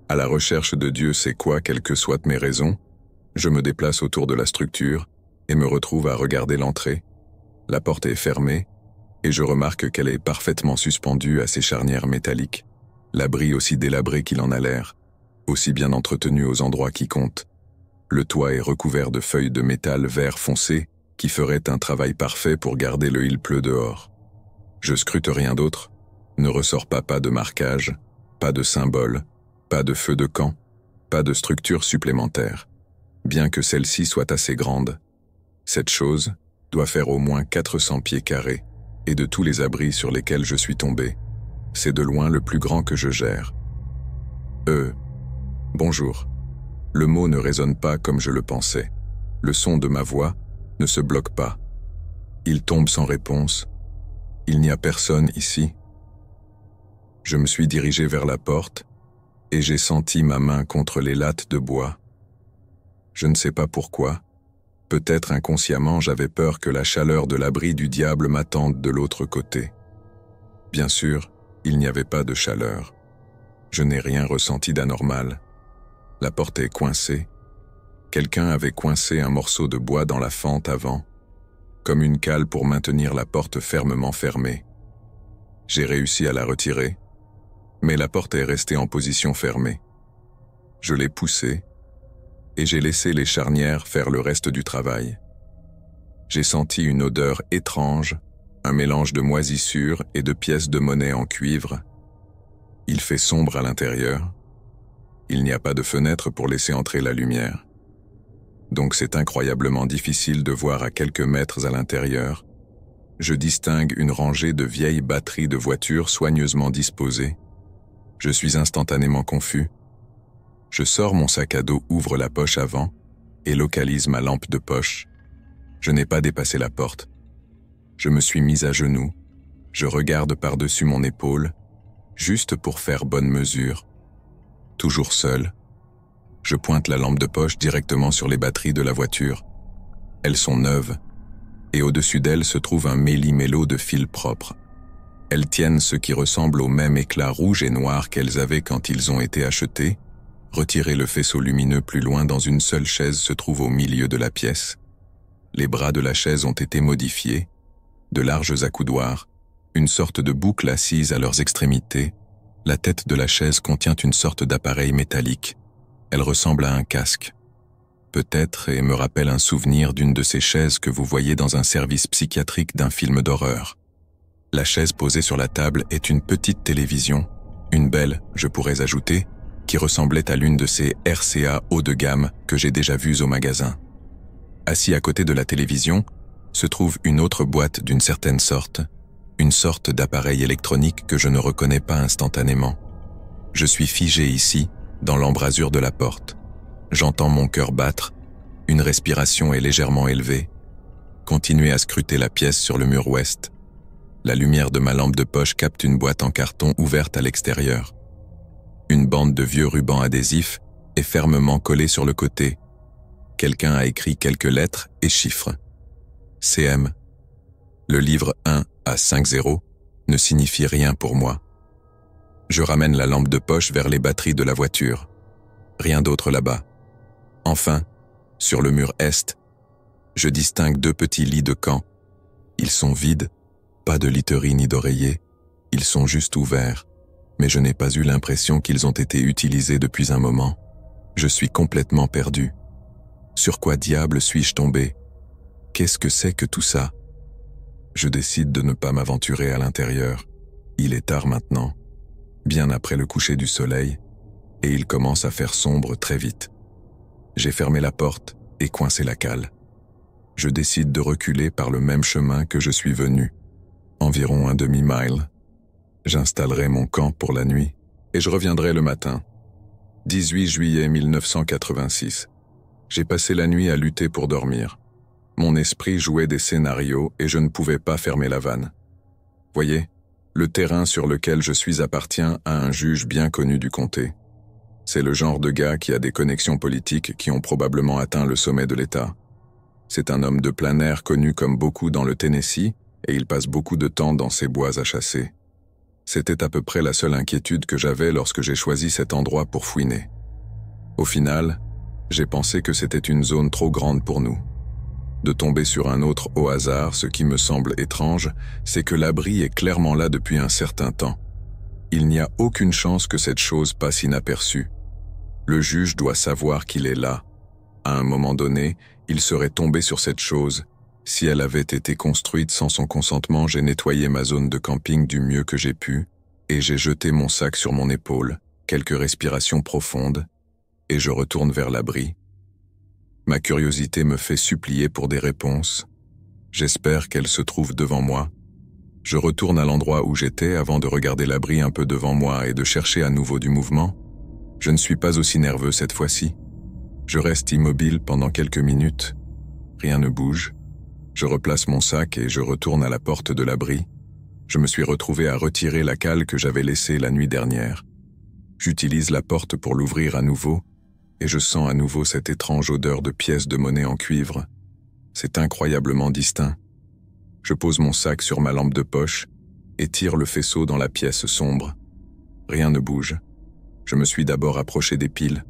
À la recherche de Dieu sait quoi, quelles que soient mes raisons, je me déplace autour de la structure et me retrouve à regarder l'entrée. La porte est fermée, et je remarque qu'elle est parfaitement suspendue à ses charnières métalliques, l'abri aussi délabré qu'il en a l'air, aussi bien entretenu aux endroits qui comptent. Le toit est recouvert de feuilles de métal vert foncé qui feraient un travail parfait pour garder le il pleut dehors. Je scrute rien d'autre, ne ressors pas de marquage, pas de symbole, pas de feu de camp, pas de structure supplémentaire. Bien que celle-ci soit assez grande, cette chose doit faire au moins 400 pieds carrés, et de tous les abris sur lesquels je suis tombé, c'est de loin le plus grand que je gère. Bonjour. Le mot ne résonne pas comme je le pensais. Le son de ma voix ne se bloque pas. Il tombe sans réponse. Il n'y a personne ici. Je me suis dirigé vers la porte, et j'ai senti ma main contre les lattes de bois. Je ne sais pas pourquoi. Peut-être inconsciemment j'avais peur que la chaleur de l'abri du diable m'attende de l'autre côté. Bien sûr, il n'y avait pas de chaleur. Je n'ai rien ressenti d'anormal. La porte est coincée. Quelqu'un avait coincé un morceau de bois dans la fente avant, comme une cale pour maintenir la porte fermement fermée. J'ai réussi à la retirer, mais la porte est restée en position fermée. Je l'ai poussée, et j'ai laissé les charnières faire le reste du travail. J'ai senti une odeur étrange, un mélange de moisissures et de pièces de monnaie en cuivre. Il fait sombre à l'intérieur. Il n'y a pas de fenêtre pour laisser entrer la lumière. Donc c'est incroyablement difficile de voir à quelques mètres à l'intérieur. Je distingue une rangée de vieilles batteries de voitures soigneusement disposées. Je suis instantanément confus. Je sors mon sac à dos, ouvre la poche avant et localise ma lampe de poche. Je n'ai pas dépassé la porte. Je me suis mis à genoux. Je regarde par-dessus mon épaule, juste pour faire bonne mesure. Toujours seul. Je pointe la lampe de poche directement sur les batteries de la voiture. Elles sont neuves, et au-dessus d'elles se trouve un méli-mélo de fils propres. Elles tiennent ce qui ressemble au même éclat rouge et noir qu'elles avaient quand ils ont été achetés. Retirer le faisceau lumineux plus loin dans une seule chaise se trouve au milieu de la pièce. Les bras de la chaise ont été modifiés, de larges accoudoirs, une sorte de boucle assise à leurs extrémités. La tête de la chaise contient une sorte d'appareil métallique. Elle ressemble à un casque. Peut-être et me rappelle un souvenir d'une de ces chaises que vous voyez dans un service psychiatrique d'un film d'horreur. La chaise posée sur la table est une petite télévision, une belle, je pourrais ajouter, qui ressemblait à l'une de ces RCA haut de gamme que j'ai déjà vues au magasin. Assis à côté de la télévision, se trouve une autre boîte d'une certaine sorte, une sorte d'appareil électronique que je ne reconnais pas instantanément. Je suis figé ici, dans l'embrasure de la porte. J'entends mon cœur battre, une respiration est légèrement élevée. Continuez à scruter la pièce sur le mur ouest. La lumière de ma lampe de poche capte une boîte en carton ouverte à l'extérieur. Une bande de vieux rubans adhésifs est fermement collée sur le côté. Quelqu'un a écrit quelques lettres et chiffres. CM. Le livre 1 à 5-0 ne signifie rien pour moi. Je ramène la lampe de poche vers les batteries de la voiture. Rien d'autre là-bas. Enfin, sur le mur est, je distingue 2 petits lits de camp. Ils sont vides, pas de literie ni d'oreiller. Ils sont juste ouverts, mais je n'ai pas eu l'impression qu'ils ont été utilisés depuis un moment. Je suis complètement perdu. Sur quoi diable suis-je tombé? Qu'est-ce que c'est que tout ça? Je décide de ne pas m'aventurer à l'intérieur. Il est tard maintenant, bien après le coucher du soleil, et il commence à faire sombre très vite. J'ai fermé la porte et coincé la cale. Je décide de reculer par le même chemin que je suis venu, environ un demi-mile. J'installerai mon camp pour la nuit et je reviendrai le matin. 18 juillet 1986. J'ai passé la nuit à lutter pour dormir. Mon esprit jouait des scénarios et je ne pouvais pas fermer la vanne. Voyez, le terrain sur lequel je suis appartient à un juge bien connu du comté. C'est le genre de gars qui a des connexions politiques qui ont probablement atteint le sommet de l'État. C'est un homme de plein air connu comme beaucoup dans le Tennessee et il passe beaucoup de temps dans ses bois à chasser. C'était à peu près la seule inquiétude que j'avais lorsque j'ai choisi cet endroit pour fouiner. Au final, j'ai pensé que c'était une zone trop grande pour nous. De tomber sur un autre au hasard, ce qui me semble étrange, c'est que l'abri est clairement là depuis un certain temps. Il n'y a aucune chance que cette chose passe inaperçue. Le juge doit savoir qu'il est là. À un moment donné, il serait tombé sur cette chose. Si elle avait été construite sans son consentement, j'ai nettoyé ma zone de camping du mieux que j'ai pu, et j'ai jeté mon sac sur mon épaule, quelques respirations profondes, et je retourne vers l'abri. Ma curiosité me fait supplier pour des réponses. J'espère qu'elle se trouve devant moi. Je retourne à l'endroit où j'étais avant de regarder l'abri un peu devant moi et de chercher à nouveau du mouvement. Je ne suis pas aussi nerveux cette fois-ci. Je reste immobile pendant quelques minutes. Rien ne bouge. Je replace mon sac et je retourne à la porte de l'abri. Je me suis retrouvé à retirer la cale que j'avais laissée la nuit dernière. J'utilise la porte pour l'ouvrir à nouveau, et je sens à nouveau cette étrange odeur de pièces de monnaie en cuivre. C'est incroyablement distinct. Je pose mon sac sur ma lampe de poche et tire le faisceau dans la pièce sombre. Rien ne bouge. Je me suis d'abord approché des piles.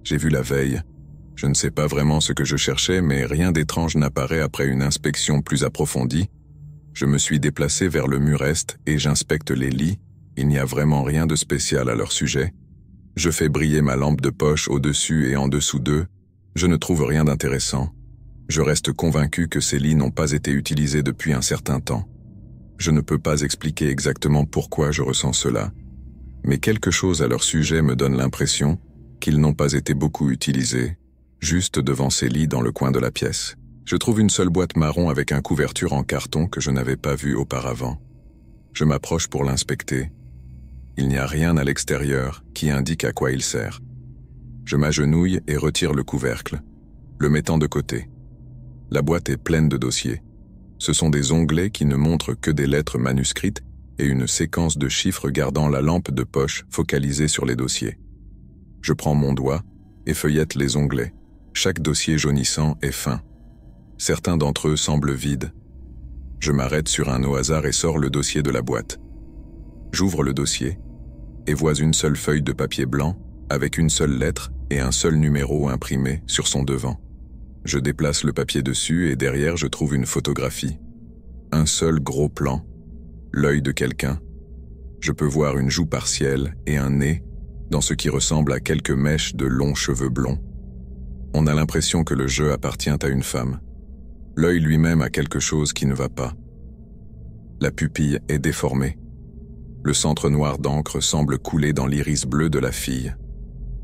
J'ai vu la veille. Je ne sais pas vraiment ce que je cherchais, mais rien d'étrange n'apparaît après une inspection plus approfondie. Je me suis déplacé vers le mur est et j'inspecte les lits. Il n'y a vraiment rien de spécial à leur sujet. Je fais briller ma lampe de poche au-dessus et en dessous d'eux. Je ne trouve rien d'intéressant. Je reste convaincu que ces lits n'ont pas été utilisés depuis un certain temps. Je ne peux pas expliquer exactement pourquoi je ressens cela, mais quelque chose à leur sujet me donne l'impression qu'ils n'ont pas été beaucoup utilisés, juste devant ces lits dans le coin de la pièce. Je trouve une seule boîte marron avec une couverture en carton que je n'avais pas vue auparavant. Je m'approche pour l'inspecter. Il n'y a rien à l'extérieur qui indique à quoi il sert. Je m'agenouille et retire le couvercle, le mettant de côté. La boîte est pleine de dossiers. Ce sont des onglets qui ne montrent que des lettres manuscrites et une séquence de chiffres gardant la lampe de poche focalisée sur les dossiers. Je prends mon doigt et feuillette les onglets. Chaque dossier jaunissant est fin. Certains d'entre eux semblent vides. Je m'arrête sur un au hasard et sors le dossier de la boîte. J'ouvre le dossier et vois une seule feuille de papier blanc avec une seule lettre et un seul numéro imprimé sur son devant. Je déplace le papier dessus et derrière je trouve une photographie. Un seul gros plan, l'œil de quelqu'un. Je peux voir une joue partielle et un nez dans ce qui ressemble à quelques mèches de longs cheveux blonds. On a l'impression que le jeu appartient à une femme. L'œil lui-même a quelque chose qui ne va pas. La pupille est déformée. Le centre noir d'encre semble couler dans l'iris bleu de la fille.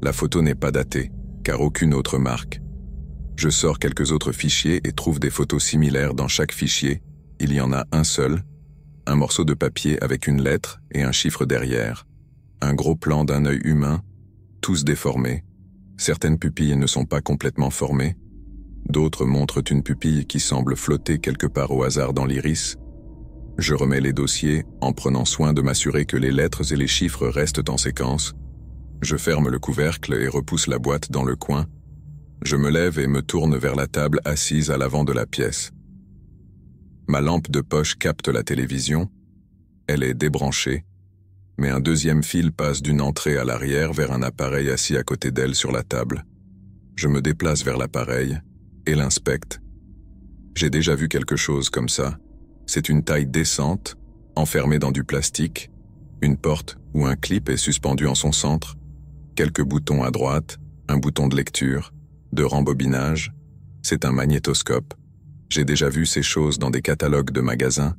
La photo n'est pas datée, car aucune autre marque. Je sors quelques autres fichiers et trouve des photos similaires dans chaque fichier. Il y en a un seul, un morceau de papier avec une lettre et un chiffre derrière. Un gros plan d'un œil humain, tous déformés. Certaines pupilles ne sont pas complètement formées. D'autres montrent une pupille qui semble flotter quelque part au hasard dans l'iris. Je remets les dossiers en prenant soin de m'assurer que les lettres et les chiffres restent en séquence. Je ferme le couvercle et repousse la boîte dans le coin. Je me lève et me tourne vers la table assise à l'avant de la pièce. Ma lampe de poche capte la télévision. Elle est débranchée, mais un deuxième fil passe d'une entrée à l'arrière vers un appareil assis à côté d'elle sur la table. Je me déplace vers l'appareil et l'inspecte. J'ai déjà vu quelque chose comme ça. C'est une taille décente, enfermée dans du plastique, une porte où un clip est suspendu en son centre, quelques boutons à droite, un bouton de lecture, de rembobinage. C'est un magnétoscope. J'ai déjà vu ces choses dans des catalogues de magasins,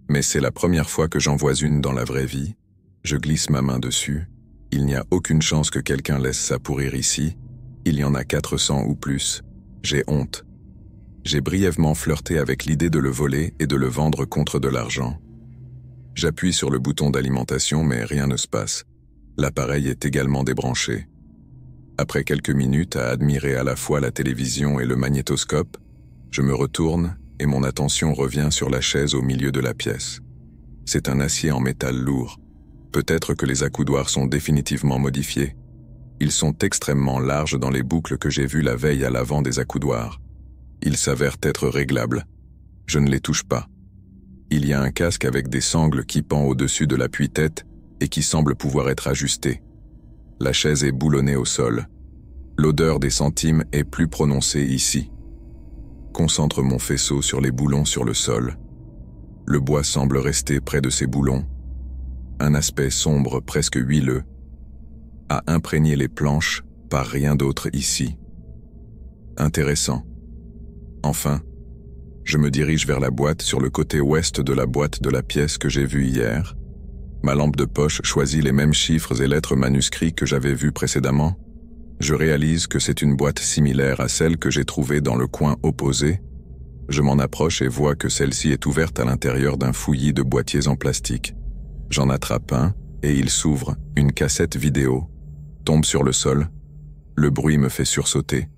mais c'est la première fois que j'en vois une dans la vraie vie. Je glisse ma main dessus. Il n'y a aucune chance que quelqu'un laisse ça pourrir ici. Il y en a 400 ou plus. J'ai honte. J'ai brièvement flirté avec l'idée de le voler et de le vendre contre de l'argent. J'appuie sur le bouton d'alimentation, mais rien ne se passe. L'appareil est également débranché. Après quelques minutes à admirer à la fois la télévision et le magnétoscope, je me retourne et mon attention revient sur la chaise au milieu de la pièce. C'est un acier en métal lourd. Peut-être que les accoudoirs sont définitivement modifiés. Ils sont extrêmement larges dans les boucles que j'ai vues la veille à l'avant des accoudoirs. Ils s'avèrent être réglables. Je ne les touche pas. Il y a un casque avec des sangles qui pend au-dessus de l'appui-tête et qui semble pouvoir être ajusté. La chaise est boulonnée au sol. L'odeur des centimes est plus prononcée ici. Concentre mon faisceau sur les boulons sur le sol. Le bois semble rester près de ces boulons. Un aspect sombre, presque huileux, a imprégné les planches par rien d'autre ici. Intéressant. Enfin, je me dirige vers la boîte sur le côté ouest de la boîte de la pièce que j'ai vue hier. Ma lampe de poche choisit les mêmes chiffres et lettres manuscrits que j'avais vus précédemment. Je réalise que c'est une boîte similaire à celle que j'ai trouvée dans le coin opposé. Je m'en approche et vois que celle-ci est ouverte à l'intérieur d'un fouillis de boîtiers en plastique. J'en attrape un et il s'ouvre. Une cassette vidéo tombe sur le sol. Le bruit me fait sursauter.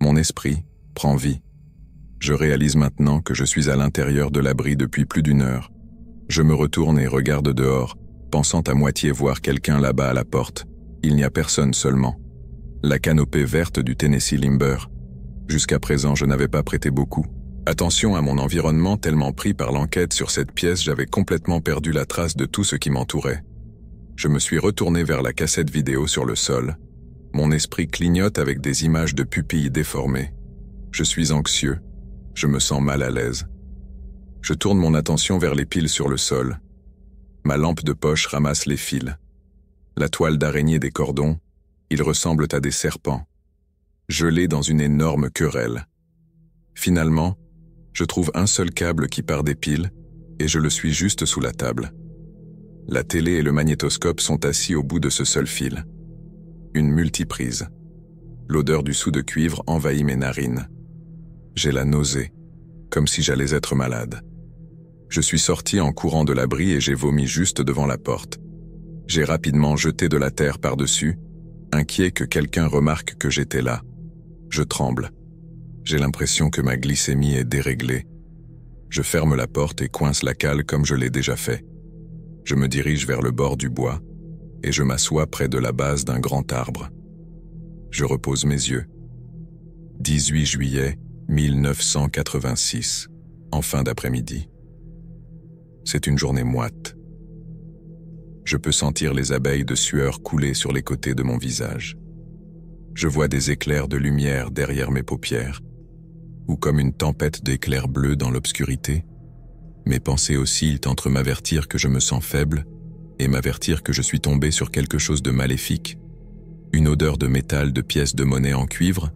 Mon esprit prend vie. Je réalise maintenant que je suis à l'intérieur de l'abri depuis plus d'1 heure. Je me retourne et regarde dehors, pensant à moitié voir quelqu'un là-bas à la porte. Il n'y a personne seulement. La canopée verte du Tennessee Limber. Jusqu'à présent, je n'avais pas prêté beaucoup attention à mon environnement, tellement pris par l'enquête sur cette pièce, j'avais complètement perdu la trace de tout ce qui m'entourait. Je me suis retourné vers la cassette vidéo sur le sol. Mon esprit clignote avec des images de pupilles déformées. Je suis anxieux. Je me sens mal à l'aise. Je tourne mon attention vers les piles sur le sol. Ma lampe de poche ramasse les fils. La toile d'araignée des cordons, ils ressemblent à des serpents, gelés dans une énorme querelle. Finalement, je trouve un seul câble qui part des piles et je le suis juste sous la table. La télé et le magnétoscope sont assis au bout de ce seul fil. Une multiprise. L'odeur du sou de cuivre envahit mes narines. J'ai la nausée, comme si j'allais être malade. Je suis sorti en courant de l'abri et j'ai vomi juste devant la porte. J'ai rapidement jeté de la terre par-dessus, inquiet que quelqu'un remarque que j'étais là. Je tremble. J'ai l'impression que ma glycémie est déréglée. Je ferme la porte et coince la cale comme je l'ai déjà fait. Je me dirige vers le bord du bois et je m'assois près de la base d'un grand arbre. Je repose mes yeux. 18 juillet 1986, en fin d'après-midi. C'est une journée moite. Je peux sentir les abeilles de sueur couler sur les côtés de mon visage. Je vois des éclairs de lumière derrière mes paupières, ou comme une tempête d'éclairs bleus dans l'obscurité. Mes pensées oscillent entre m'avertir que je me sens faible et m'avertir que je suis tombé sur quelque chose de maléfique. Une odeur de métal de pièces de monnaie en cuivre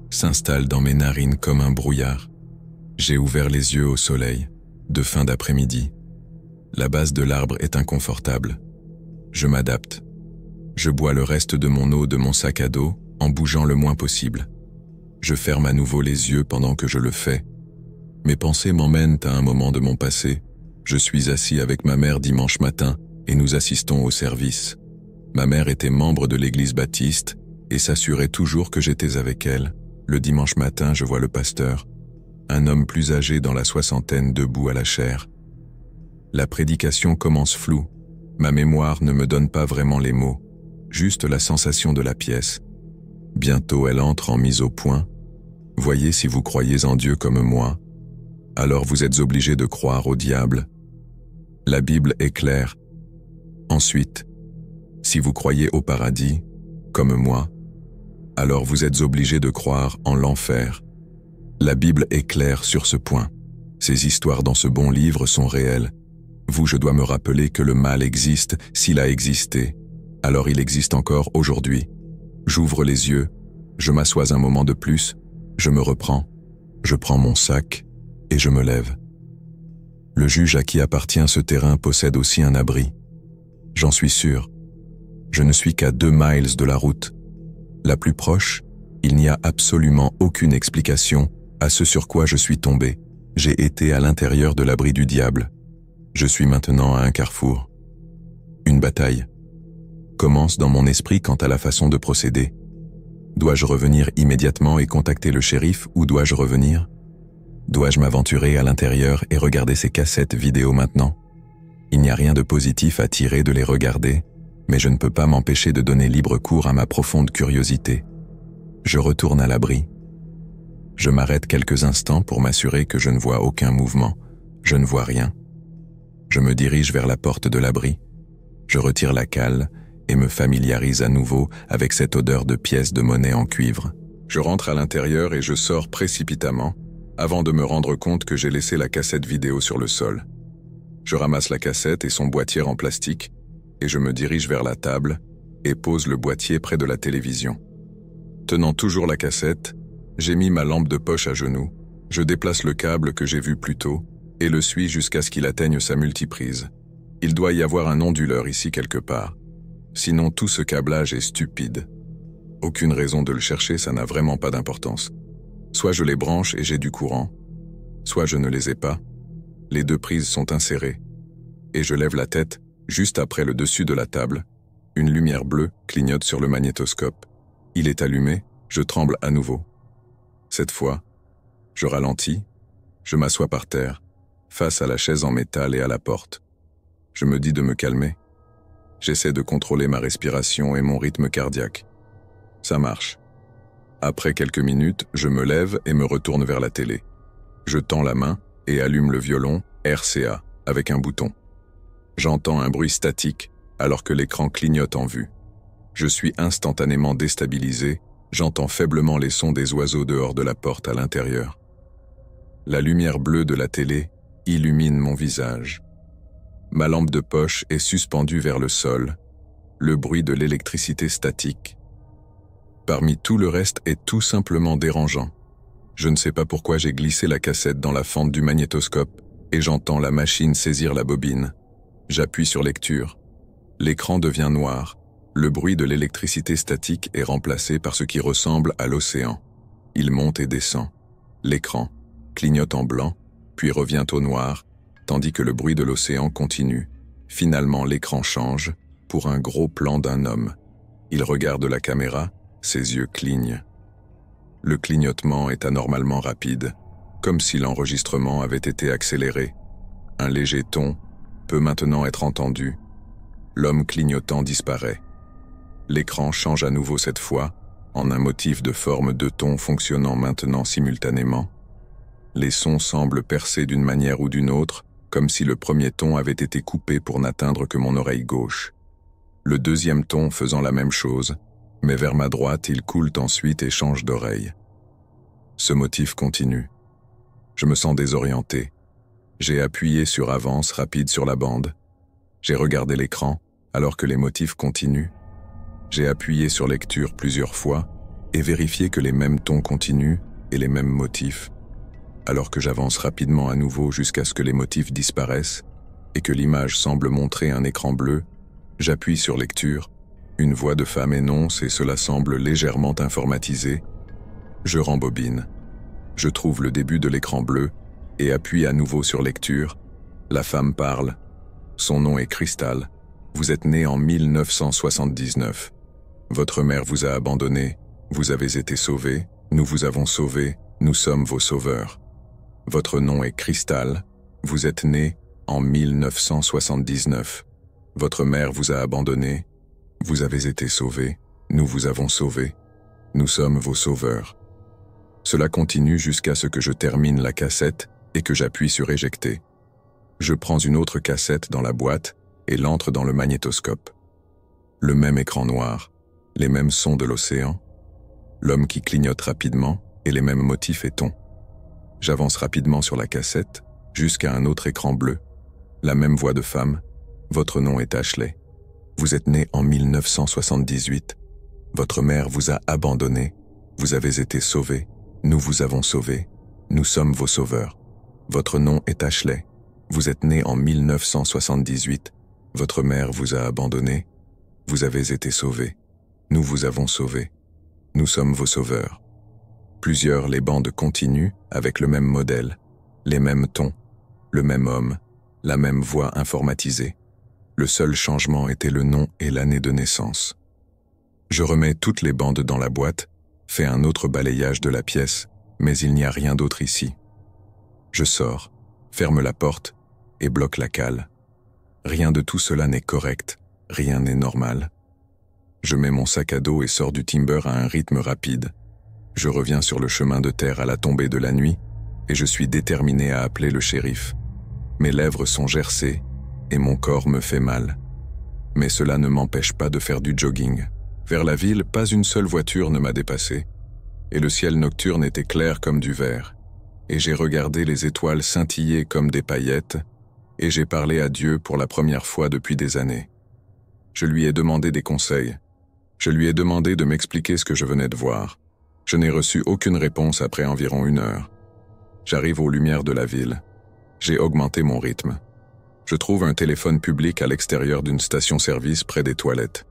s'installe dans mes narines comme un brouillard. J'ai ouvert les yeux au soleil, de fin d'après-midi. La base de l'arbre est inconfortable. Je m'adapte. Je bois le reste de mon eau de mon sac à dos en bougeant le moins possible. Je ferme à nouveau les yeux pendant que je le fais. Mes pensées m'emmènent à un moment de mon passé. Je suis assis avec ma mère dimanche matin et nous assistons au service. Ma mère était membre de l'église baptiste et s'assurait toujours que j'étais avec elle. Le dimanche matin, je vois le pasteur, un homme plus âgé dans la soixantaine debout à la chaire. La prédication commence floue. Ma mémoire ne me donne pas vraiment les mots, juste la sensation de la pièce. Bientôt elle entre en mise au point. Voyez, si vous croyez en Dieu comme moi, alors vous êtes obligés de croire au diable. La Bible est claire. Ensuite, si vous croyez au paradis, comme moi, alors vous êtes obligés de croire en l'enfer. La Bible est claire sur ce point. Ces histoires dans ce bon livre sont réelles. Je dois me rappeler que le mal existe. S'il a existé, alors il existe encore aujourd'hui. J'ouvre les yeux, je m'assois un moment de plus, je me reprends, je prends mon sac et je me lève. Le juge à qui appartient ce terrain possède aussi un abri. J'en suis sûr. Je ne suis qu'à 2 miles de la route. La plus proche, il n'y a absolument aucune explication à ce sur quoi je suis tombé. J'ai été à l'intérieur de l'abri du diable. Je suis maintenant à un carrefour. Une bataille commence dans mon esprit quant à la façon de procéder. Dois-je revenir immédiatement et contacter le shérif ou dois-je revenir? Dois-je m'aventurer à l'intérieur et regarder ces cassettes vidéo maintenant? Il n'y a rien de positif à tirer de les regarder, mais je ne peux pas m'empêcher de donner libre cours à ma profonde curiosité. Je retourne à l'abri. Je m'arrête quelques instants pour m'assurer que je ne vois aucun mouvement. Je ne vois rien. Je me dirige vers la porte de l'abri. Je retire la cale et me familiarise à nouveau avec cette odeur de pièces de monnaie en cuivre. Je rentre à l'intérieur et je sors précipitamment, avant de me rendre compte que j'ai laissé la cassette vidéo sur le sol. Je ramasse la cassette et son boîtier en plastique, et je me dirige vers la table et pose le boîtier près de la télévision. Tenant toujours la cassette, j'ai mis ma lampe de poche à genoux, je déplace le câble que j'ai vu plus tôt, et le suis jusqu'à ce qu'il atteigne sa multiprise. Il doit y avoir un onduleur ici quelque part. Sinon tout ce câblage est stupide. Aucune raison de le chercher, ça n'a vraiment pas d'importance. Soit je les branche et j'ai du courant, soit je ne les ai pas. Les 2 prises sont insérées. Et je lève la tête, juste après le dessus de la table. Une lumière bleue clignote sur le magnétoscope. Il est allumé, je tremble à nouveau. Cette fois, je ralentis, je m'assois par terre, face à la chaise en métal et à la porte. Je me dis de me calmer. J'essaie de contrôler ma respiration et mon rythme cardiaque. Ça marche. Après quelques minutes, je me lève et me retourne vers la télé. Je tends la main et allume le violon RCA avec un bouton. J'entends un bruit statique alors que l'écran clignote en vue. Je suis instantanément déstabilisé, j'entends faiblement les sons des oiseaux dehors de la porte à l'intérieur. La lumière bleue de la télé illumine mon visage. Ma lampe de poche est suspendue vers le sol, le bruit de l'électricité statique. Parmi tout le reste est tout simplement dérangeant. Je ne sais pas pourquoi j'ai glissé la cassette dans la fente du magnétoscope et j'entends la machine saisir la bobine. J'appuie sur lecture. L'écran devient noir. Le bruit de l'électricité statique est remplacé par ce qui ressemble à l'océan. Il monte et descend. L'écran clignote en blanc, puis revient au noir, tandis que le bruit de l'océan continue. Finalement, l'écran change pour un gros plan d'un homme. Il regarde la caméra, ses yeux clignent. Le clignotement est anormalement rapide, comme si l'enregistrement avait été accéléré. Un léger ton peut maintenant être entendu. L'homme clignotant disparaît. L'écran change à nouveau cette fois, en un motif de forme de ton fonctionnant maintenant simultanément. Les sons semblent percer d'une manière ou d'une autre, comme si le premier ton avait été coupé pour n'atteindre que mon oreille gauche. Le deuxième ton faisant la même chose, mais vers ma droite, il coule ensuite et change d'oreille. Ce motif continue. Je me sens désorienté. J'ai appuyé sur avance rapide sur la bande. J'ai regardé l'écran, alors que les motifs continuent. J'ai appuyé sur lecture plusieurs fois et vérifié que les mêmes tons continuent et les mêmes motifs, alors que j'avance rapidement à nouveau jusqu'à ce que les motifs disparaissent et que l'image semble montrer un écran bleu. J'appuie sur lecture, une voix de femme énonce et cela semble légèrement informatisé. Je rembobine. Je trouve le début de l'écran bleu et appuie à nouveau sur lecture. La femme parle. Son nom est Crystal. Vous êtes né en 1979. Votre mère vous a abandonné. Vous avez été sauvé. Nous vous avons sauvé. Nous sommes vos sauveurs. Votre nom est Crystal. Vous êtes né en 1979. Votre mère vous a abandonné. Vous avez été sauvé. Nous vous avons sauvé. Nous sommes vos sauveurs. Cela continue jusqu'à ce que je termine la cassette et que j'appuie sur éjecter. Je prends une autre cassette dans la boîte et l'entre dans le magnétoscope. Le même écran noir, les mêmes sons de l'océan, l'homme qui clignote rapidement et les mêmes motifs et tons. J'avance rapidement sur la cassette jusqu'à un autre écran bleu. La même voix de femme. Votre nom est Ashley. Vous êtes né en 1978. Votre mère vous a abandonné. Vous avez été sauvé. Nous vous avons sauvé. Nous sommes vos sauveurs. Votre nom est Ashley. Vous êtes né en 1978. Votre mère vous a abandonné. Vous avez été sauvé. Nous vous avons sauvé. Nous sommes vos sauveurs. Plusieurs les bandes continuent avec le même modèle, les mêmes tons, le même homme, la même voix informatisée. Le seul changement était le nom et l'année de naissance. Je remets toutes les bandes dans la boîte, fais un autre balayage de la pièce, mais il n'y a rien d'autre ici. Je sors, ferme la porte et bloque la cale. Rien de tout cela n'est correct, rien n'est normal. Je mets mon sac à dos et sors du timber à un rythme rapide. Je reviens sur le chemin de terre à la tombée de la nuit et je suis déterminé à appeler le shérif. Mes lèvres sont gercées et mon corps me fait mal. Mais cela ne m'empêche pas de faire du jogging. Vers la ville, pas une seule voiture ne m'a dépassé et le ciel nocturne était clair comme du verre. Et j'ai regardé les étoiles scintiller comme des paillettes et j'ai parlé à Dieu pour la première fois depuis des années. Je lui ai demandé des conseils. Je lui ai demandé de m'expliquer ce que je venais de voir. Je n'ai reçu aucune réponse après environ 1 heure. J'arrive aux lumières de la ville. J'ai augmenté mon rythme. Je trouve un téléphone public à l'extérieur d'une station-service près des toilettes.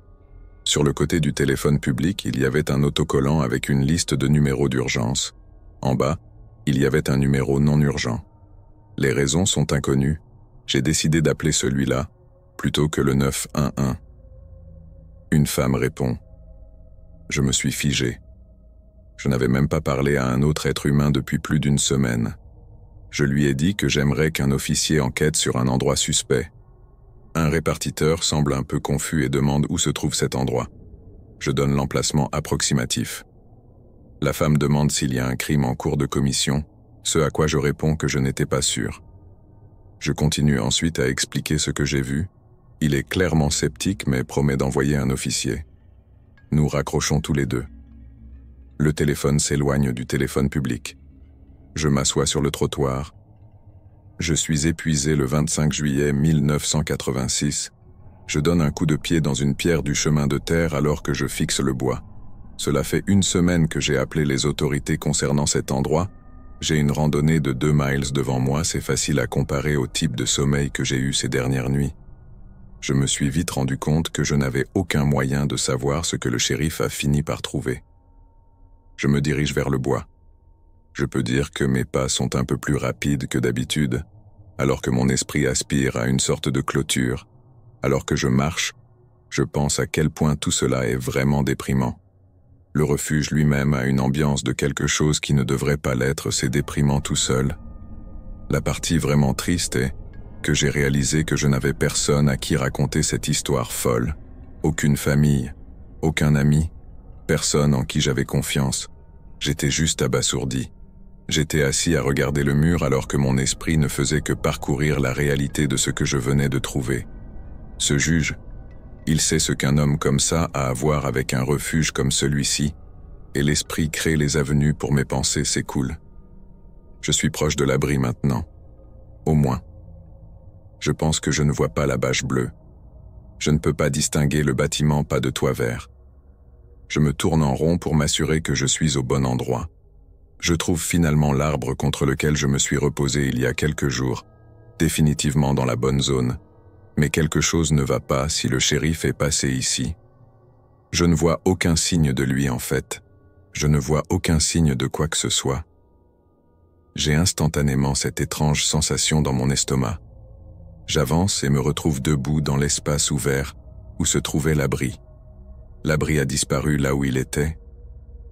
Sur le côté du téléphone public, il y avait un autocollant avec une liste de numéros d'urgence. En bas, il y avait un numéro non urgent. Les raisons sont inconnues. J'ai décidé d'appeler celui-là plutôt que le 911. Une femme répond. Je me suis figé. Je n'avais même pas parlé à un autre être humain depuis plus d'1 semaine. Je lui ai dit que j'aimerais qu'un officier enquête sur un endroit suspect. Un répartiteur semble un peu confus et demande où se trouve cet endroit. Je donne l'emplacement approximatif. La femme demande s'il y a un crime en cours de commission, ce à quoi je réponds que je n'étais pas sûr. Je continue ensuite à expliquer ce que j'ai vu. Il est clairement sceptique mais promet d'envoyer un officier. Nous raccrochons tous les deux. Le téléphone s'éloigne du téléphone public. Je m'assois sur le trottoir. Je suis épuisé le 25 juillet 1986. Je donne un coup de pied dans une pierre du chemin de terre alors que je fixe le bois. Cela fait 1 semaine que j'ai appelé les autorités concernant cet endroit. J'ai une randonnée de 2 miles devant moi, c'est facile à comparer au type de sommeil que j'ai eu ces dernières nuits. Je me suis vite rendu compte que je n'avais aucun moyen de savoir ce que le shérif a fini par trouver. Je me dirige vers le bois. Je peux dire que mes pas sont un peu plus rapides que d'habitude, alors que mon esprit aspire à une sorte de clôture. Alors que je marche, je pense à quel point tout cela est vraiment déprimant. Le refuge lui-même a une ambiance de quelque chose qui ne devrait pas l'être, c'est déprimant tout seul. La partie vraiment triste est que j'ai réalisé que je n'avais personne à qui raconter cette histoire folle. Aucune famille, aucun ami, personne en qui j'avais confiance. J'étais juste abasourdi. J'étais assis à regarder le mur alors que mon esprit ne faisait que parcourir la réalité de ce que je venais de trouver. Ce juge, il sait ce qu'un homme comme ça a à voir avec un refuge comme celui-ci, et l'esprit crée les avenues pour mes pensées s'écoulent. Je suis proche de l'abri maintenant. Au moins. Je pense que je ne vois pas la bâche bleue. Je ne peux pas distinguer le bâtiment pas de toit vert. Je me tourne en rond pour m'assurer que je suis au bon endroit. Je trouve finalement l'arbre contre lequel je me suis reposé il y a quelques jours, définitivement dans la bonne zone. Mais quelque chose ne va pas si le shérif est passé ici. Je ne vois aucun signe de lui en fait. Je ne vois aucun signe de quoi que ce soit. J'ai instantanément cette étrange sensation dans mon estomac. J'avance et me retrouve debout dans l'espace ouvert où se trouvait l'abri. L'abri a disparu là où il était.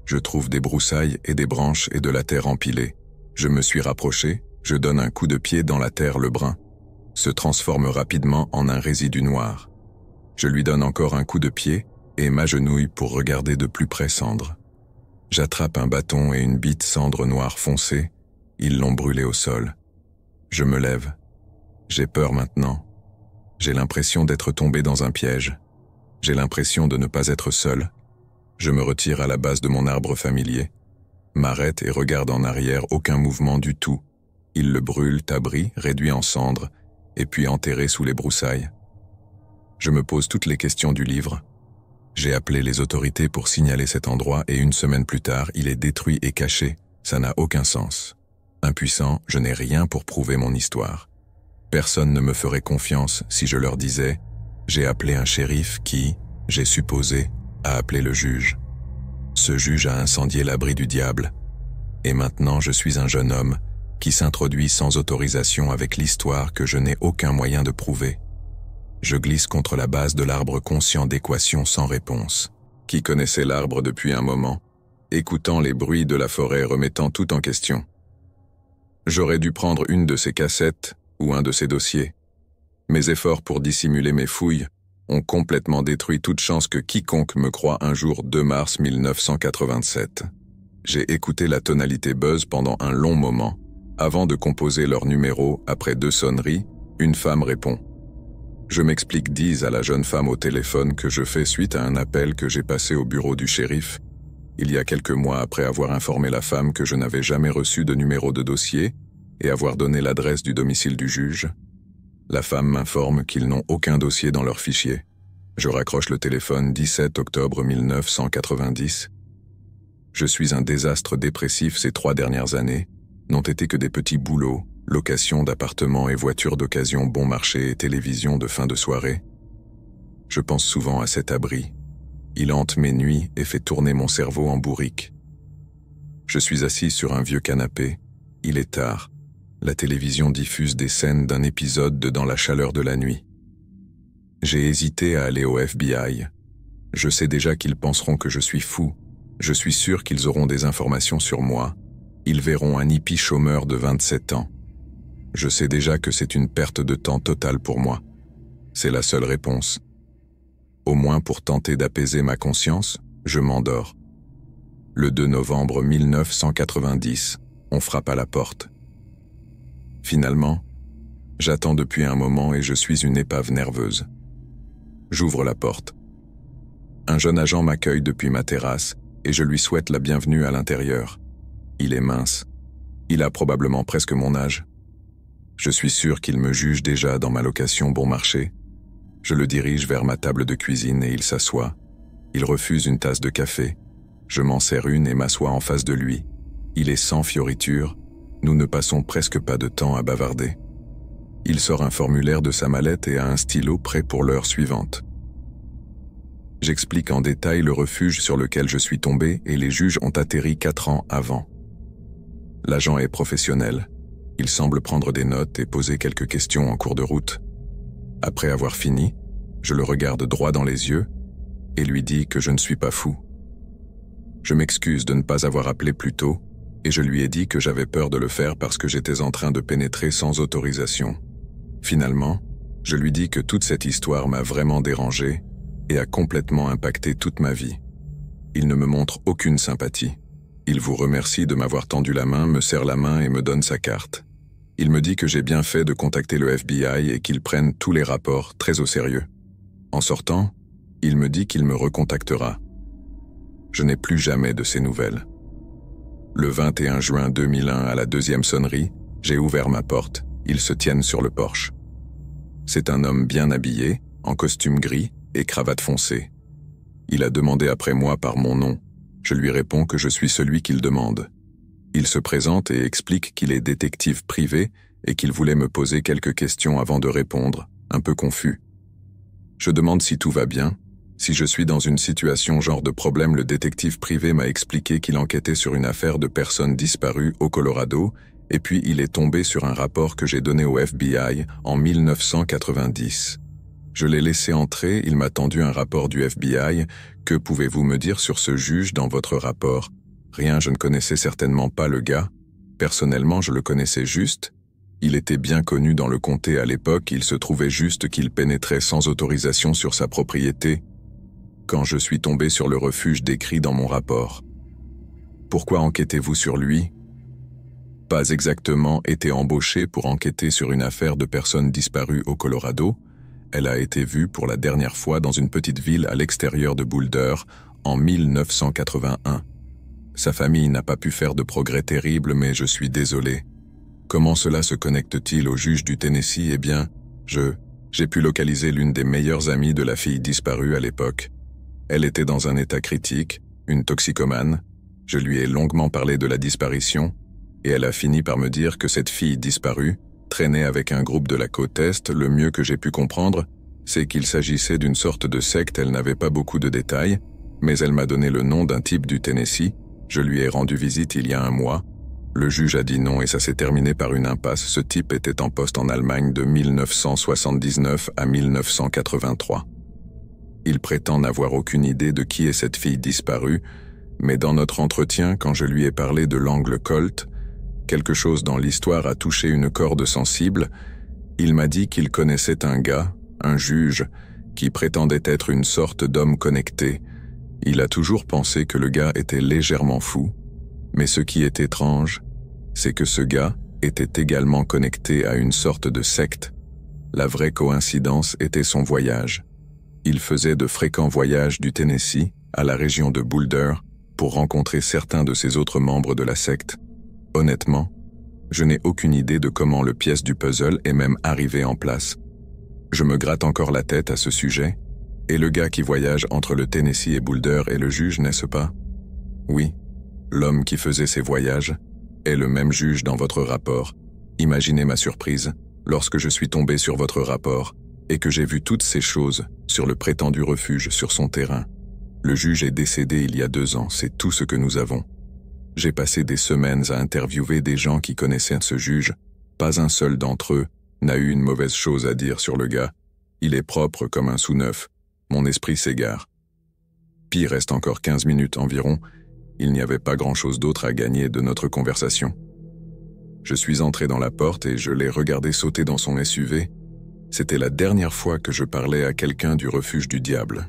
Je trouve des broussailles et des branches et de la terre empilée. Je me suis rapproché, je donne un coup de pied dans la terre, le brun se transforme rapidement en un résidu noir. Je lui donne encore un coup de pied et m'agenouille pour regarder de plus près Cendre. J'attrape un bâton et une bite cendre noire foncée, ils l'ont brûlé au sol. Je me lève. J'ai peur maintenant. J'ai l'impression d'être tombé dans un piège. J'ai l'impression de ne pas être seul. Je me retire à la base de mon arbre familier, m'arrête et regarde en arrière, aucun mouvement du tout. Il le brûle, abri, réduit en cendres, et puis enterré sous les broussailles. Je me pose toutes les questions du livre. J'ai appelé les autorités pour signaler cet endroit et 1 semaine plus tard, il est détruit et caché. Ça n'a aucun sens. Impuissant, je n'ai rien pour prouver mon histoire. Personne ne me ferait confiance si je leur disais « J'ai appelé un shérif qui, j'ai supposé, a appelé le juge. Ce juge a incendié l'abri du diable. Et maintenant je suis un jeune homme qui s'introduit sans autorisation avec l'histoire que je n'ai aucun moyen de prouver. Je glisse contre la base de l'arbre conscient d'équations sans réponse, qui connaissait l'arbre depuis un moment, écoutant les bruits de la forêt remettant tout en question. J'aurais dû prendre une de ces cassettes ou un de ces dossiers. Mes efforts pour dissimuler mes fouilles ont complètement détruit toute chance que quiconque me croie un jour 2 mars 1987. J'ai écouté la tonalité buzz pendant un long moment. Avant de composer leur numéro, après 2 sonneries, une femme répond. Je m'explique, dis à la jeune femme au téléphone que je fais suite à un appel que j'ai passé au bureau du shérif, il y a quelques mois après avoir informé la femme que je n'avais jamais reçu de numéro de dossier et avoir donné l'adresse du domicile du juge. La femme m'informe qu'ils n'ont aucun dossier dans leur fichier. Je raccroche le téléphone 17 octobre 1990. Je suis un désastre dépressif ces 3 dernières années, n'ont été que des petits boulots, location d'appartements et voitures d'occasion bon marché et télévision de fin de soirée. Je pense souvent à cet abri. Il hante mes nuits et fait tourner mon cerveau en bourrique. Je suis assis sur un vieux canapé. Il est tard. La télévision diffuse des scènes d'un épisode de Dans la chaleur de la nuit. J'ai hésité à aller au FBI. Je sais déjà qu'ils penseront que je suis fou. Je suis sûr qu'ils auront des informations sur moi. Ils verront un hippie chômeur de 27 ans. Je sais déjà que c'est une perte de temps totale pour moi. C'est la seule réponse. Au moins pour tenter d'apaiser ma conscience, je m'endors. Le 2 novembre 1990, on frappe à la porte. Finalement, j'attends depuis un moment et je suis une épave nerveuse. J'ouvre la porte. Un jeune agent m'accueille depuis ma terrasse et je lui souhaite la bienvenue à l'intérieur. Il est mince. Il a probablement presque mon âge. Je suis sûr qu'il me juge déjà dans ma location bon marché. Je le dirige vers ma table de cuisine et il s'assoit. Il refuse une tasse de café. Je m'en sers une et m'assois en face de lui. Il est sans fioriture. Nous ne passons presque pas de temps à bavarder. Il sort un formulaire de sa mallette et a un stylo prêt pour l'heure suivante. J'explique en détail le refuge sur lequel je suis tombé et les juges ont atterri 4 ans avant. L'agent est professionnel. Il semble prendre des notes et poser quelques questions en cours de route. Après avoir fini, je le regarde droit dans les yeux et lui dis que je ne suis pas fou. Je m'excuse de ne pas avoir appelé plus tôt et je lui ai dit que j'avais peur de le faire parce que j'étais en train de pénétrer sans autorisation. Finalement, je lui dis que toute cette histoire m'a vraiment dérangé et a complètement impacté toute ma vie. Il ne me montre aucune sympathie. Il vous remercie de m'avoir tendu la main, me serre la main et me donne sa carte. Il me dit que j'ai bien fait de contacter le FBI et qu'ils prennent tous les rapports très au sérieux. En sortant, il me dit qu'il me recontactera. Je n'ai plus jamais de ses nouvelles. Le 21 juin 2001, à la 2e sonnerie, j'ai ouvert ma porte. Ils se tiennent sur le porche. C'est un homme bien habillé, en costume gris et cravate foncée. Il a demandé après moi par mon nom. Je lui réponds que je suis celui qu'il demande. Il se présente et explique qu'il est détective privé et qu'il voulait me poser quelques questions avant de répondre, un peu confus. Je demande si tout va bien. Si je suis dans une situation genre de problème, le détective privé m'a expliqué qu'il enquêtait sur une affaire de personnes disparues au Colorado et puis il est tombé sur un rapport que j'ai donné au FBI en 1990. Je l'ai laissé entrer, il m'a tendu un rapport du FBI. Que pouvez-vous me dire sur ce juge dans votre rapport? Rien, je ne connaissais certainement pas le gars. Personnellement, je le connaissais juste. Il était bien connu dans le comté à l'époque, il se trouvait juste qu'il pénétrait sans autorisation sur sa propriété. Quand je suis tombé sur le refuge décrit dans mon rapport. Pourquoi enquêtez-vous sur lui? Pas exactement été embauché pour enquêter sur une affaire de personnes disparues au Colorado. Elle a été vue pour la dernière fois dans une petite ville à l'extérieur de Boulder en 1981. Sa famille n'a pas pu faire de progrès terribles, mais je suis désolé. Comment cela se connecte-t-il au juge du Tennessee? Eh bien, j'ai pu localiser l'une des meilleures amies de la fille disparue à l'époque. Elle était dans un état critique, une toxicomane. Je lui ai longuement parlé de la disparition, et elle a fini par me dire que cette fille disparue traînait avec un groupe de la côte Est. Le mieux que j'ai pu comprendre, c'est qu'il s'agissait d'une sorte de secte. Elle n'avait pas beaucoup de détails, mais elle m'a donné le nom d'un type du Tennessee. Je lui ai rendu visite il y a un mois. Le juge a dit non et ça s'est terminé par une impasse. Ce type était en poste en Allemagne de 1979 à 1983. Il prétend n'avoir aucune idée de qui est cette fille disparue, mais dans notre entretien, quand je lui ai parlé de l'angle Colt, quelque chose dans l'histoire a touché une corde sensible. Il m'a dit qu'il connaissait un gars, un juge, qui prétendait être une sorte d'homme connecté. Il a toujours pensé que le gars était légèrement fou, mais ce qui est étrange, c'est que ce gars était également connecté à une sorte de secte. La vraie coïncidence était son voyage. Il faisait de fréquents voyages du Tennessee à la région de Boulder pour rencontrer certains de ses autres membres de la secte. Honnêtement, je n'ai aucune idée de comment le pièce du puzzle est même arrivé en place. Je me gratte encore la tête à ce sujet. Et le gars qui voyage entre le Tennessee et Boulder est le juge, n'est-ce pas? Oui, l'homme qui faisait ces voyages est le même juge dans votre rapport. Imaginez ma surprise lorsque je suis tombé sur votre rapport et que j'ai vu toutes ces choses sur le prétendu refuge sur son terrain. Le juge est décédé il y a 2 ans, c'est tout ce que nous avons. J'ai passé des semaines à interviewer des gens qui connaissaient ce juge. Pas un seul d'entre eux n'a eu une mauvaise chose à dire sur le gars. Il est propre comme un sous-neuf. Mon esprit s'égare. Puis reste encore 15 minutes environ. Il n'y avait pas grand-chose d'autre à gagner de notre conversation. Je suis entré dans la porte et je l'ai regardé sauter dans son SUV. C'était la dernière fois que je parlais à quelqu'un du refuge du diable.